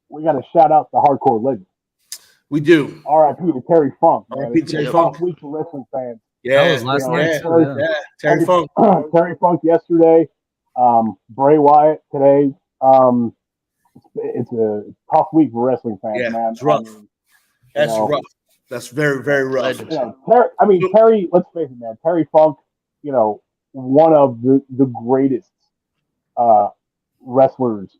we got to shout out the hardcore legend. We do. R.I.P. to Terry Funk. R.I.P. to Terry Funk. Week for wrestling fans. Yeah, that was last night. Terry Funk. Terry Funk yesterday. Bray Wyatt today. It's a tough week for wrestling fans, man. It's rough. That's rough. That's very, very rough. Terry. Let's face it, man. Terry Funk. One of the greatest wrestlers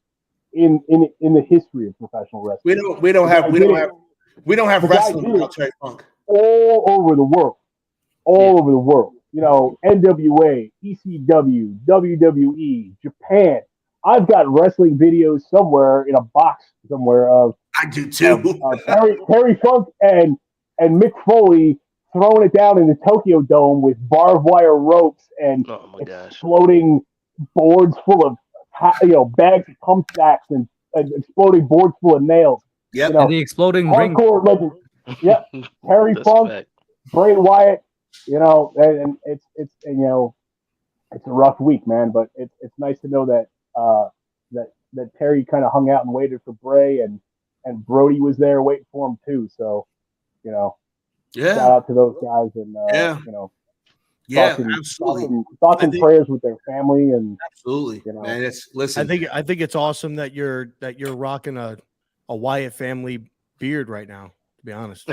in the history of professional wrestling. We don't have wrestling without Terry Funk. All over the world. NWA, ECW, WWE, Japan. I've got wrestling videos somewhere in a box somewhere of I do too. Terry Funk and Mick Foley throwing it down in the Tokyo Dome with barbed wire ropes and exploding boards full of bags of pump stacks and exploding boards full of nails. Yeah, and the exploding ring. Legend. Yep. Terry Funk, Bray Wyatt. And it's a rough week, man. But it's nice to know that that Terry kind of hung out and waited for Bray, and Brody was there waiting for him too. So, shout out to those guys and thoughts and prayers with their family and absolutely. Man, listen. I think it's awesome that you're rocking a Wyatt family beard right now. To be honest,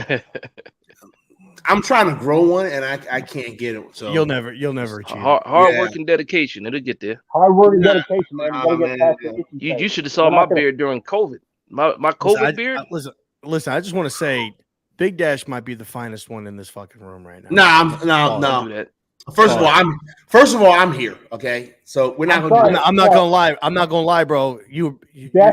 I'm trying to grow one and I can't get it. So you'll never achieve hard work and dedication. It'll get there. Hard work and dedication, man. You gotta get past the You should have saw my beard during COVID. My COVID beard. Listen, I just want to say, Big Dash might be the finest one in this fucking room right now. No. Don't do that. First of all, I'm here. Okay, so we're not going to do that. I'm not gonna lie. I'm not gonna lie, bro. Your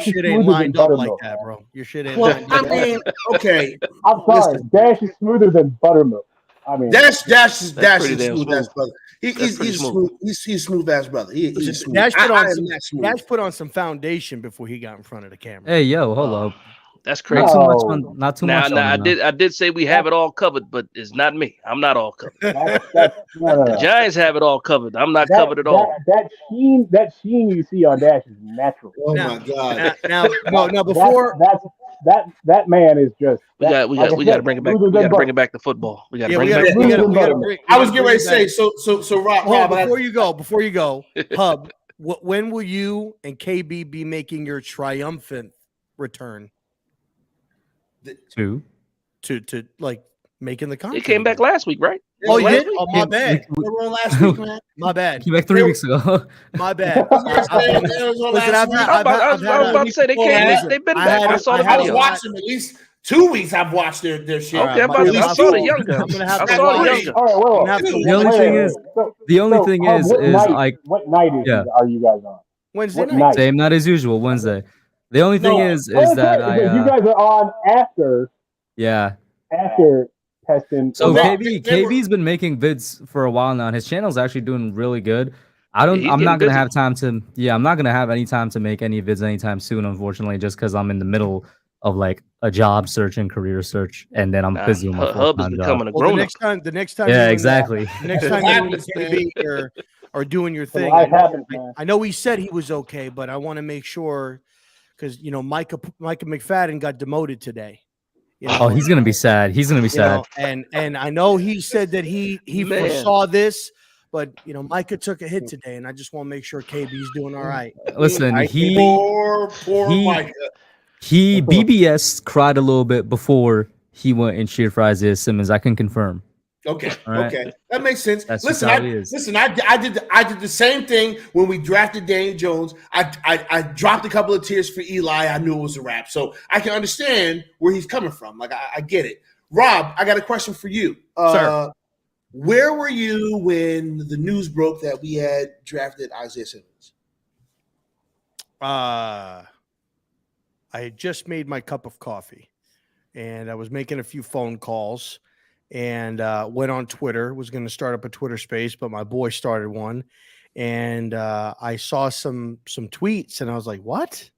shit ain't lined up like that, bro. Your shit ain't. Well, I mean, okay. I'm sorry. Dash is smoother than buttermilk. I mean, Dash is smooth ass brother. He's smooth. He's smooth ass brother. He's smooth. Dash put on some foundation before he got in front of the camera. Hey, yo, hold up. That's crazy. Not too much. Now, I did say we have it all covered, but it's not me. I'm not all covered. The Giants have it all covered. I'm not covered at all. That sheen you see on Dash is natural. Oh my god! Now before that man is just. We got to bring it back. We got to bring it back to football. We got to bring it back. I was getting ready to say so. Rob, before you go, Hub, when will you and KB be making your triumphant return? To like making the content. It came back last week, right? Oh, you did? Oh, my bad. We were on last week, man. My bad. Came back 3 weeks ago. My bad. I was about to say they came. They've been back. I saw the video. I was watching at least 2 weeks. I've watched their shit. Okay, I saw the young guns. I saw the young guns. All right, The only thing is like what night are you guys on? Wednesday night. Same night as usual, Wednesday. The only thing is that you guys are on after. Yeah. After Pest and. So KB's been making vids for a while now, and his channel's actually doing really good. I'm not gonna have time to. Yeah, I'm not gonna have any time to make any vids anytime soon, unfortunately, just because I'm in the middle of like a job search and career search, and then I'm busy with my Hub is becoming a grown up. The next time. Yeah, exactly. The next time you are doing your thing. I know he said he was okay, but I want to make sure. Because Micah McFadden got demoted today. He's gonna be sad. He's gonna be sad. And I know he said that he foresaw this, but Micah took a hit today, and I just want to make sure KB's doing all right. Listen, poor Micah. He BBS cried a little bit before he went and cheered for Isaiah Simmons. I can confirm. Okay, right. Okay, that makes sense. That's Listen, how I did the same thing when we drafted Daniel Jones. I dropped a couple of tears for Eli. I knew it was a wrap, so I can understand where he's coming from. Like I get it. Rob, I got a question for you, sir. Where were you when the news broke that we had drafted Isaiah Simmons? I had just made my cup of coffee, and I was making a few phone calls. And went on Twitter, was going to start up a Twitter space, but my boy started one. And I saw some tweets, and I was like, what?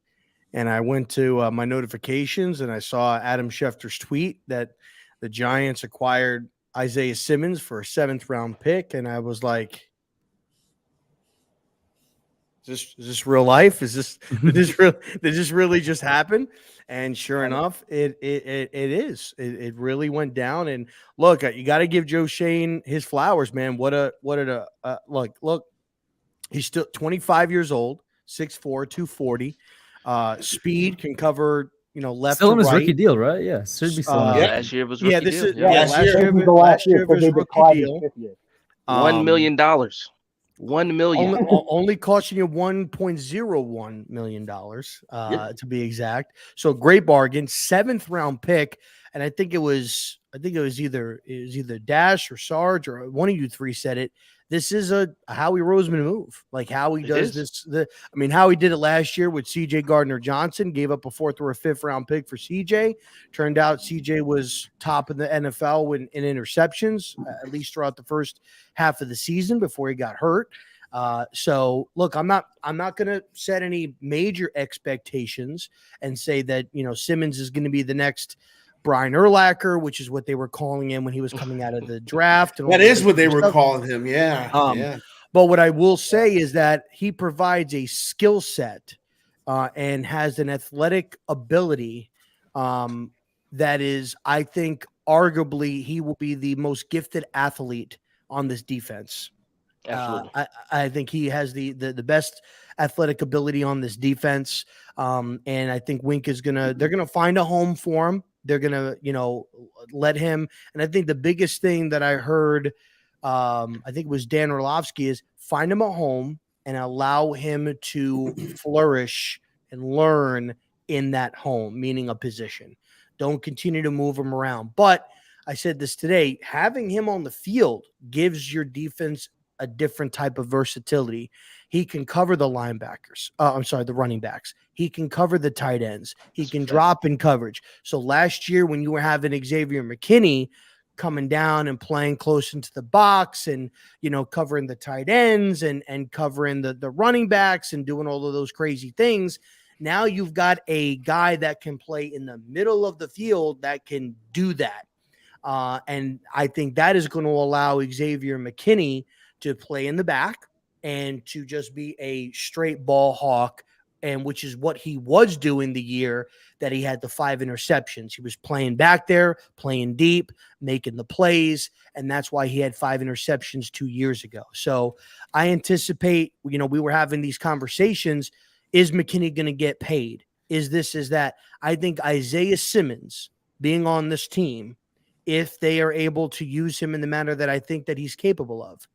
And I went to my notifications, and I saw Adam Schefter's tweet that the Giants acquired Isaiah Simmons for a 7th round pick. And I was like, is this real life? Did this really just happen? And sure enough, it is. It really went down. And look, you got to give Joe Schoen his flowers, man. Look, he's still 25 years old, 6'4", 240. Speed, can cover left still to on his right. rookie deal, right? Yeah, should be still. Last year was rookie deal. Last year was rookie deal. $1 million. $1 million. Only costing you $1.01 million to be exact. So great bargain. 7th round pick, and I think it was either Dash or Sarge or one of you three said it. This is a Howie Roseman move. Like Howie does this. Howie did it last year with CJ Gardner-Johnson, gave up a 4th or a 5th round pick for CJ. Turned out CJ was top in the NFL in interceptions, at least throughout the first half of the season before he got hurt. So look, I'm not going to set any major expectations and say that, Simmons is going to be the next Brian Urlacher, which is what they were calling him when he was coming out of the draft. That is what they were calling him. Yeah. But what I will say is that he provides a skill set and has an athletic ability that is, I think, arguably he will be the most gifted athlete on this defense. Absolutely. I think he has the best athletic ability on this defense. And I think Wink is they're gonna find a home for him. They're gonna, let him. And I think the biggest thing that I heard, I think it was Dan Orlovsky, is find him a home and allow him to flourish and learn in that home, meaning a position. Don't continue to move him around. But I said this today, having him on the field gives your defense a different type of versatility. He can cover the linebackers. The running backs. He can cover the tight ends. He can drop in coverage. So last year when you were having Xavier McKinney coming down and playing close into the box and, covering the tight ends and covering the running backs and doing all of those crazy things, now you've got a guy that can play in the middle of the field that can do that. And I think that is going to allow Xavier McKinney to play in the back and to just be a straight ball hawk, and which is what he was doing the year that he had the 5 interceptions. He was playing back there, playing deep, making the plays, and that's why he had 5 interceptions 2 years ago. So I anticipate, we were having these conversations. Is McKinney going to get paid? Is this, is that? I think Isaiah Simmons being on this team, if they are able to use him in the manner that I think that he's capable of,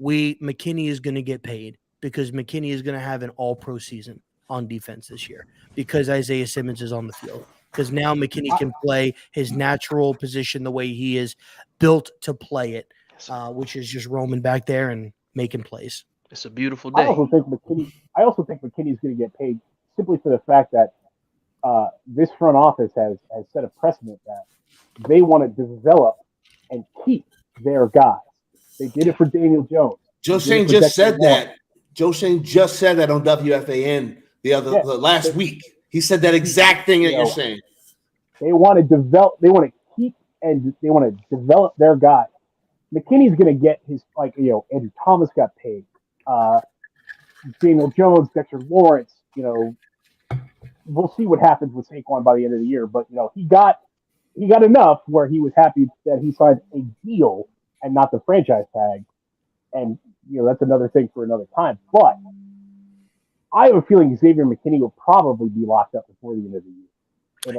McKinney is going to get paid, because McKinney is going to have an all-pro season on defense this year because Isaiah Simmons is on the field. Because now McKinney can play his natural position the way he is built to play it, which is just roaming back there and making plays. It's a beautiful day. I also think McKinney is going to get paid simply for the fact that this front office has set a precedent that they want to develop and keep their guys. They did it for Daniel Jones. Joe Schoen just said that. Joe Schoen just said that on WFAN the last week. He said that exact thing that you're saying. They want to develop. They want to keep and they want to develop their guys. McKinney's going to get his, Andrew Thomas got paid. Daniel Jones, Dexter Lawrence. We'll see what happens with Saquon by the end of the year. But he got enough where he was happy that he signed a deal and not the franchise tag. And, that's another thing for another time. But I have a feeling Xavier McKinney will probably be locked up before the end of the year.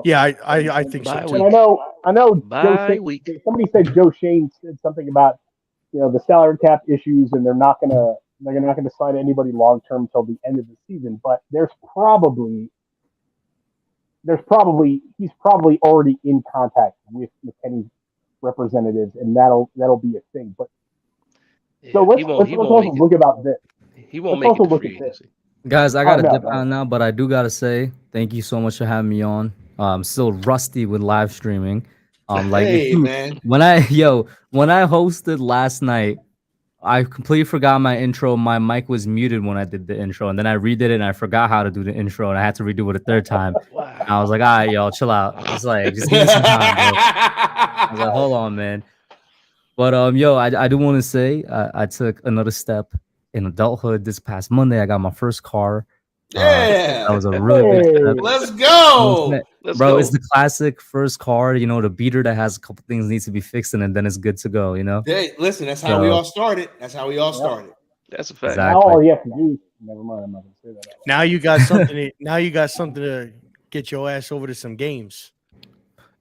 Yeah, I think so too. And I know somebody said Joe Schoen said something about, the salary cap issues, and they're not going to sign anybody long-term until the end of the season. But he's probably already in contact with McKinney's representatives, and that'll be a thing. But so let's also look about this. He won't make it free agency. Guys, I gotta dip out now, but I do gotta say thank you so much for having me on. I'm still rusty with live streaming. Man. When I hosted last night, I completely forgot my intro. My mic was muted when I did the intro, and then I redid it, and I forgot how to do the intro, and I had to redo it a third time. Wow. And I was like, all right, y'all, chill out. It's like, just give me some time, bro. I was like, hold on, man. But I do want to say I took another step in adulthood this past Monday. I got my first car. Yeah, that was a really big step. Let's go, bro. It's the classic first car, the beater that has a couple things needs to be fixed, and then it's good to go. Hey, listen, that's how we all started. That's how we all started. That's a fact. Exactly. Now all you have to do. Never mind. I'm not going to say that. Now you got something. Now you got something to get your ass over to some games.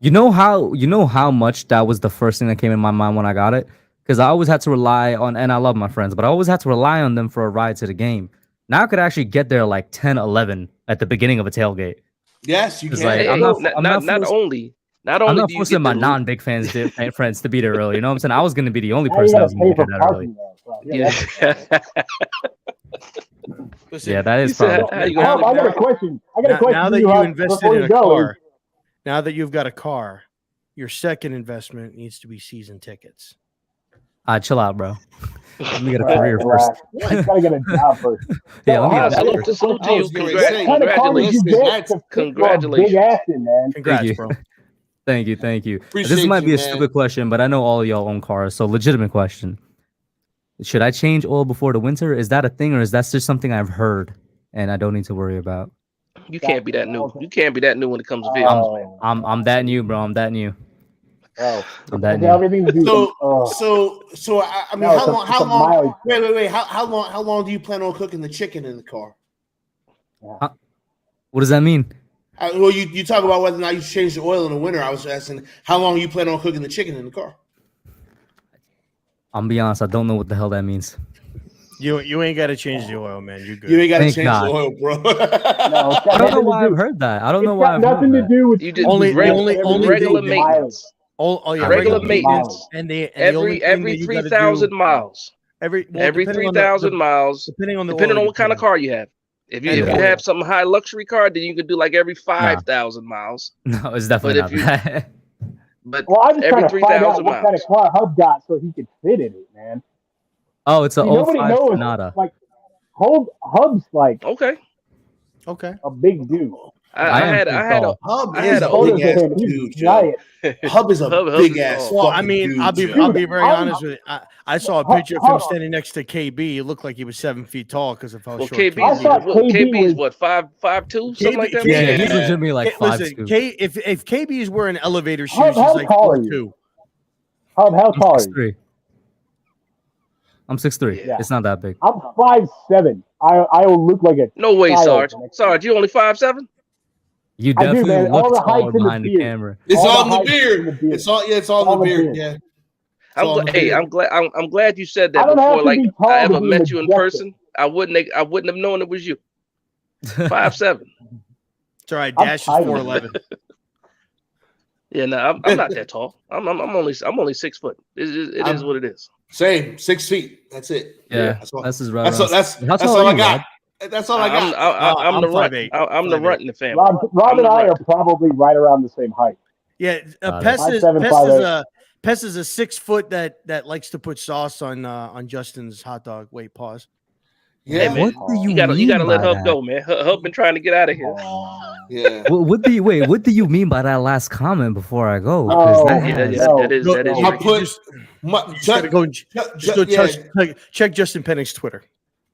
You know how much that was the first thing that came in my mind when I got it, because I always had to rely on, and I love my friends, but I always had to rely on them for a ride to the game. Now I could actually get there like 10, 11 at the beginning of a tailgate. Yes, you can. Like, I'm not only forcing my non-big friends to be there early. You know what I'm saying? I was going to be the only person that was going to be there that early. Listen, yeah, that is probably. I got a question. Now that you invested in a car, now that you've got a car, your second investment needs to be season tickets. Chill out, bro. Let me get a career first. You gotta get a job first. Yeah, let me get salute to you. Congratulations. Big Aston, man. Congrats, bro. Thank you. This might be a stupid question, but I know all of y'all own cars, so legitimate question. Should I change oil before the winter? Is that a thing, or is that just something I've heard and I don't need to worry about? You can't be that new. You can't be that new when it comes to vehicles, man. I'm that new, bro. I'm that new. Oh, that new. everything to do. So I mean, No, how long? mileage. Wait. How long do you plan on cooking the chicken in the car? What does that mean? Well, you talk about whether or not you change the oil in the winter. I was asking how long you plan on cooking the chicken in the car. I'm gonna be honest, I don't know what the hell that means. You ain't got to change the oil, man. You're good. You ain't got to Thank change God. the oil, bro. No, I don't know why I've heard that. I don't know why I've heard nothing to that. do with You just Only regular thing- maintenance. Yeah, Regular mileage. maintenance. And the only thing Every that you gotta 3,000 do- miles. Every Every depending on 3,000 miles. depending on the Depending oil on you what kind put of car you have. If you And have some high luxury car, then you could do like every 5,000 miles. No, it's definitely But not that. But Well, I'm just every trying to find out 3,000 what kind of miles. car Hub got so he could fit in it, man. Oh, it's an Nobody 05 knows. Sonata. Like, Hub's like Okay. Okay. a big dude. I had a Hub I is had a a Photos big of ass him. He's dude, Joe. giant. Hub is a Hub big is ass. tall. Well, I mean, dude, I'll be Joe. very honest with you. I saw a picture of him standing next to KB. It looked like he was 7 feet tall because of how well, short I KB's thought KB's was- what 5'2", something like that. KB Yeah, Yeah. he's legitimately like Listen, 5'2". if KB is wearing elevator shoes, How he's like tall are you? 4'2". Hub, how I'm tall are you? 6'3". I'm 6'3". Yeah. It's not that big. I'm 5'7". I will look like a No way, child. Sarge. Sarge, you only 5'7"? You I do, definitely man. All look the heights taller in the behind the beard. camera. It's All all the in the height in the beard. beard. It's all All in the the beard. beard. Yeah. I'm glad you said that I don't have before. to Like be tall I to ever be met you in majestic. person, I wouldn't have known it was you. 5'7". It's all right. I'm Dash is tiny. 4'11". Yeah, no, I'm not that tall. I'm only 6 foot. It is what it is. Same 6 feet. That's it. Yeah, That's all. that's his right. That's How tall all are I you, got. Rob? That's all I got. I'm the runt. 5'8". I'm the runt in the family. Rob and the I runt. are probably right around the same height. Yeah, Got it. Pest is 5'7", 5'8". Pest is a 6 foot that likes to put sauce on Justin's hot dog. Wait, pause. Yeah. Hey, man, What do you you gotta mean let by Hub that? go, man. Hub been trying to get out of here. Yeah. What do you mean by that last comment before I go? Oh, 'Cause that Yeah, has- that is I right. put Just gotta go check Justin Pennick's Twitter.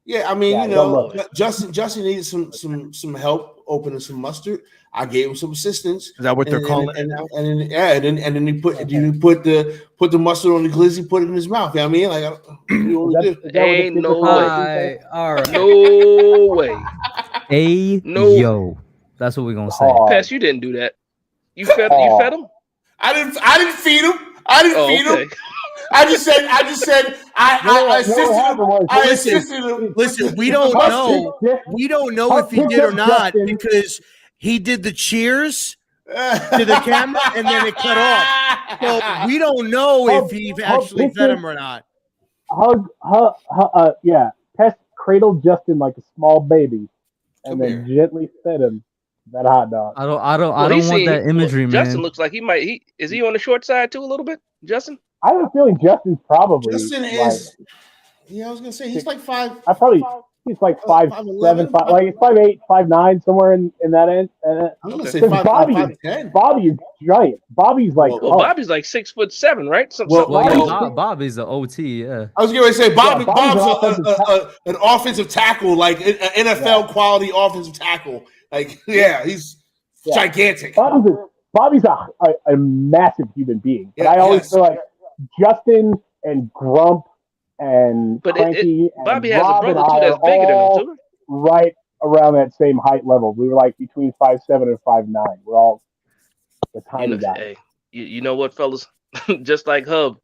Yeah, I mean, Yeah, you don't know, look. Justin needed some help opening some mustard. I gave him some assistance. Is that what they're calling it and, now? and then he put the mustard on the glizzy, put it in his mouth. You know what I mean? Like, you know what we do. Is that what the Ain't secret no sauce way. is? all right. No way. No. Yo. That's what we're gonna say. Oh, Pest, you didn't do that. You fed him? I didn't feed him. I didn't feed okay. him. I just said I assisted him. Listen, we don't know. We don't know if he did or not because he did the cheers to the camera and then it cut off. So we don't know if he actually fed him or not. Yeah. Pest cradled Justin like a small baby, and Come then here. gently fed him that hot dog. I don't want that imagery, man. Justin looks like is he on the short side too a little bit, Justin? I have a feeling Justin's probably. Justin is. Yeah, I was gonna say he's like 5. He's like 5'7", 5'11", like he's 5'8", 5'9", somewhere in that end. I was gonna say Because 5'10". Bobby is giant. Bobby's like, Well, Bobby's like 6'7", right? Bobby's the OT, yeah. I was going to say Bob's Bobby's an offensive tackle, like an NFL quality offensive tackle. Like, yeah, he's gigantic. Bobby's a massive human being. But Yeah, I always feel like Justin and Grump and Cranky and Bobby has a Rob brother and too I that's are bigger than him all too. right around that same height level. We were like between 5'7" and 5'9". We're all the tiny guys. Hey, you know what, fellas? Just like Hub,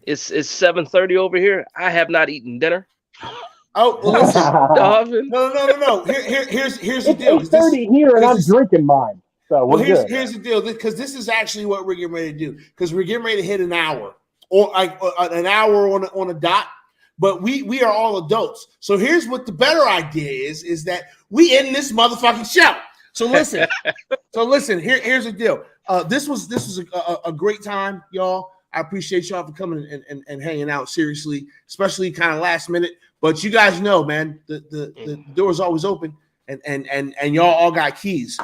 it's 7:30 over here. I have not eaten dinner. Oh, well, listen. Starving. No. Here's the deal. It's 8:30 here, and I'm drinking mine. So Well, we're good. here's the deal, because this is actually what we're getting ready to do. Because we're getting ready to hit an hour, or like an hour on a dot. But we are all adults. So here's what the better idea is that we end this motherfucking show. So listen. Here's the deal. This was a great time, y'all. I appreciate y'all for coming and hanging out. Seriously, especially kind of last minute. But you guys know, man, the door is always open. And y'all all got keys.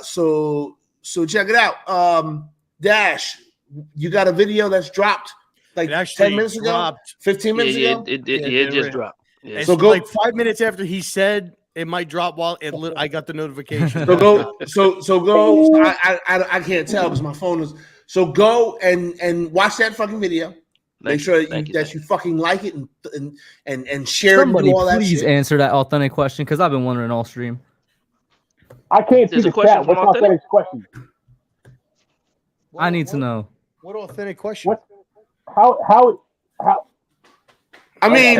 So check it out. Dash, you got a video that's dropped like 10 minutes ago, 15 minutes ago. It just dropped. Yeah. So go like 5 minutes after he said it might drop while I got the notification. So go. I can't tell because my phone is. So go and watch that fucking video. Make sure that you fucking like it and share Somebody it and do all that please shit. answer that authentic question because I've been wondering all stream. I can't see There's a the question chat. from What's Authentic's question? I need to know. What authentic question? How? I mean,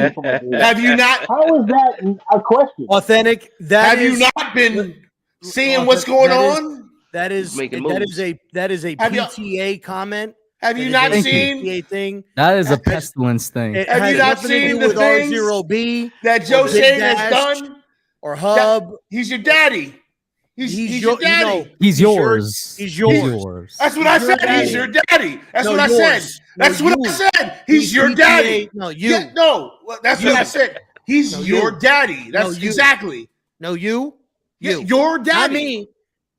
have you not? How is that a question? Authentic. Have you not been seeing what's going on? That is a PTA comment. Have you not seen PTA thing? That is a pestilence thing. Have you not seen the with things RZeroB that Joe Schoen has done? Or Hub? He's your daddy. He's your daddy. He's yours. He's yours. That's what I said. He's your daddy. That's what I said. That's what I said. He's your daddy. No, you. Yeah, no, that's what I said. He's your daddy. That's exactly. No, you. Yeah, your daddy. Not me.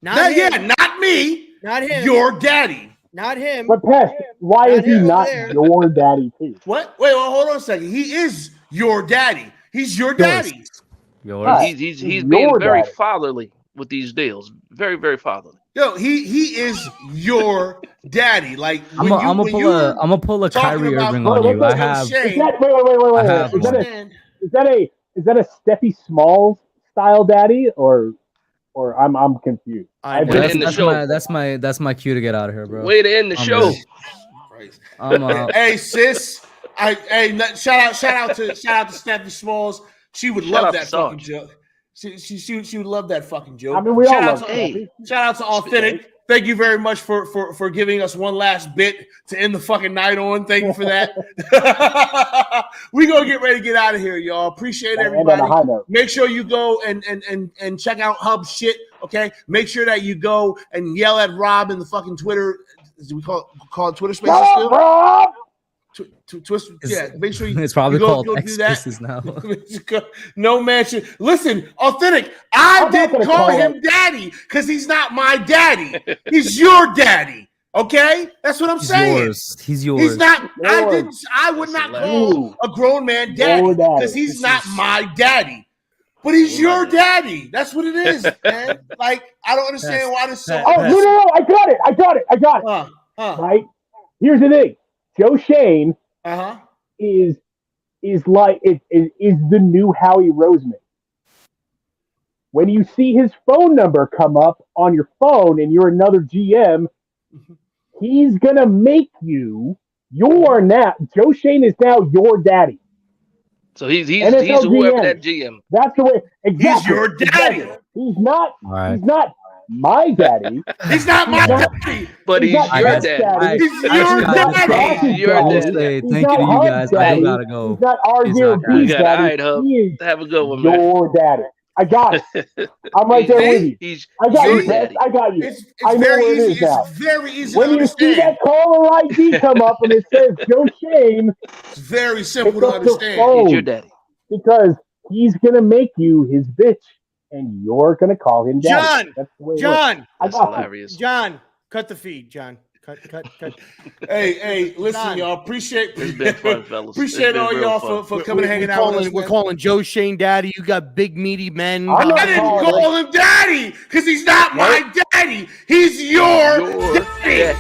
Not him. Yeah, not me. Not him. Your daddy. Not him. But Pest, why is he not your daddy too? What? Wait, well, hold on a second. He is your daddy. He's your daddy. Yours. He's being very fatherly with these deals. Very, very fatherly. Yo, he is your daddy. Like I'm gonna pull a Kyrie Irving on you. I have. Wait. Is that a Steffi Smalls style daddy or I'm confused. That's my cue to get out of here, bro. Way to end the show. Hey sis, shout out to Steffi Smalls. She would love that fucking joke. She would love that fucking joke. I mean, we all love shout out to Authentic. Thank you very much for giving us one last bit to end the fucking night on. Thank you for that. We gonna get ready to get out of here, y'all. Appreciate everybody. Make sure you go and check out Hub shit. Okay. Make sure that you go and yell at Rob in the fucking Twitter. Do we call it Twitter Spaces still? Rob! Twist, yeah. Make sure you. It's probably called do that. Spaces now. No mention. Listen, Authentic. I didn't call him daddy because he's not my daddy. He's your daddy. Okay, that's what I'm saying. He's yours. He's not. I would not call a grown man daddy because he's not my daddy. But he's your daddy. That's what it is, man. Like I don't understand why this so. Oh no! I got it. Right. Here's the thing. Joe Schoen is like is the new Howie Roseman. When you see his phone number come up on your phone and you're another GM, he's gonna make you Joe Schoen is now your daddy. So he's whoever that GM. That's the way. Exactly. He's your daddy. Exactly. He's not my daddy. He's not my daddy. But he's your daddy. He's your daddy. He's your daddy. Thank you to you guys. I gotta go. He's not RZeroB's daddy. He is have a good one, man. Your daddy. I got it. I'm right there with you. I got you, Pest. I got you. It's very easy. It's very easy to understand. When you see that caller ID come up and it says Joe Schoen, it's very simple to understand. He's your daddy. Because he's going to make you his bitch and you're going to call him daddy. John. That's hilarious. John, cut the feed, John. Cut. Hey, listen, y'all. Appreciate fun, fellas. Appreciate all y'all for coming and hanging out with us. We're calling Joe Schoen daddy. You got big meaty men. I didn't call him daddy because he's not my daddy. He's your daddy.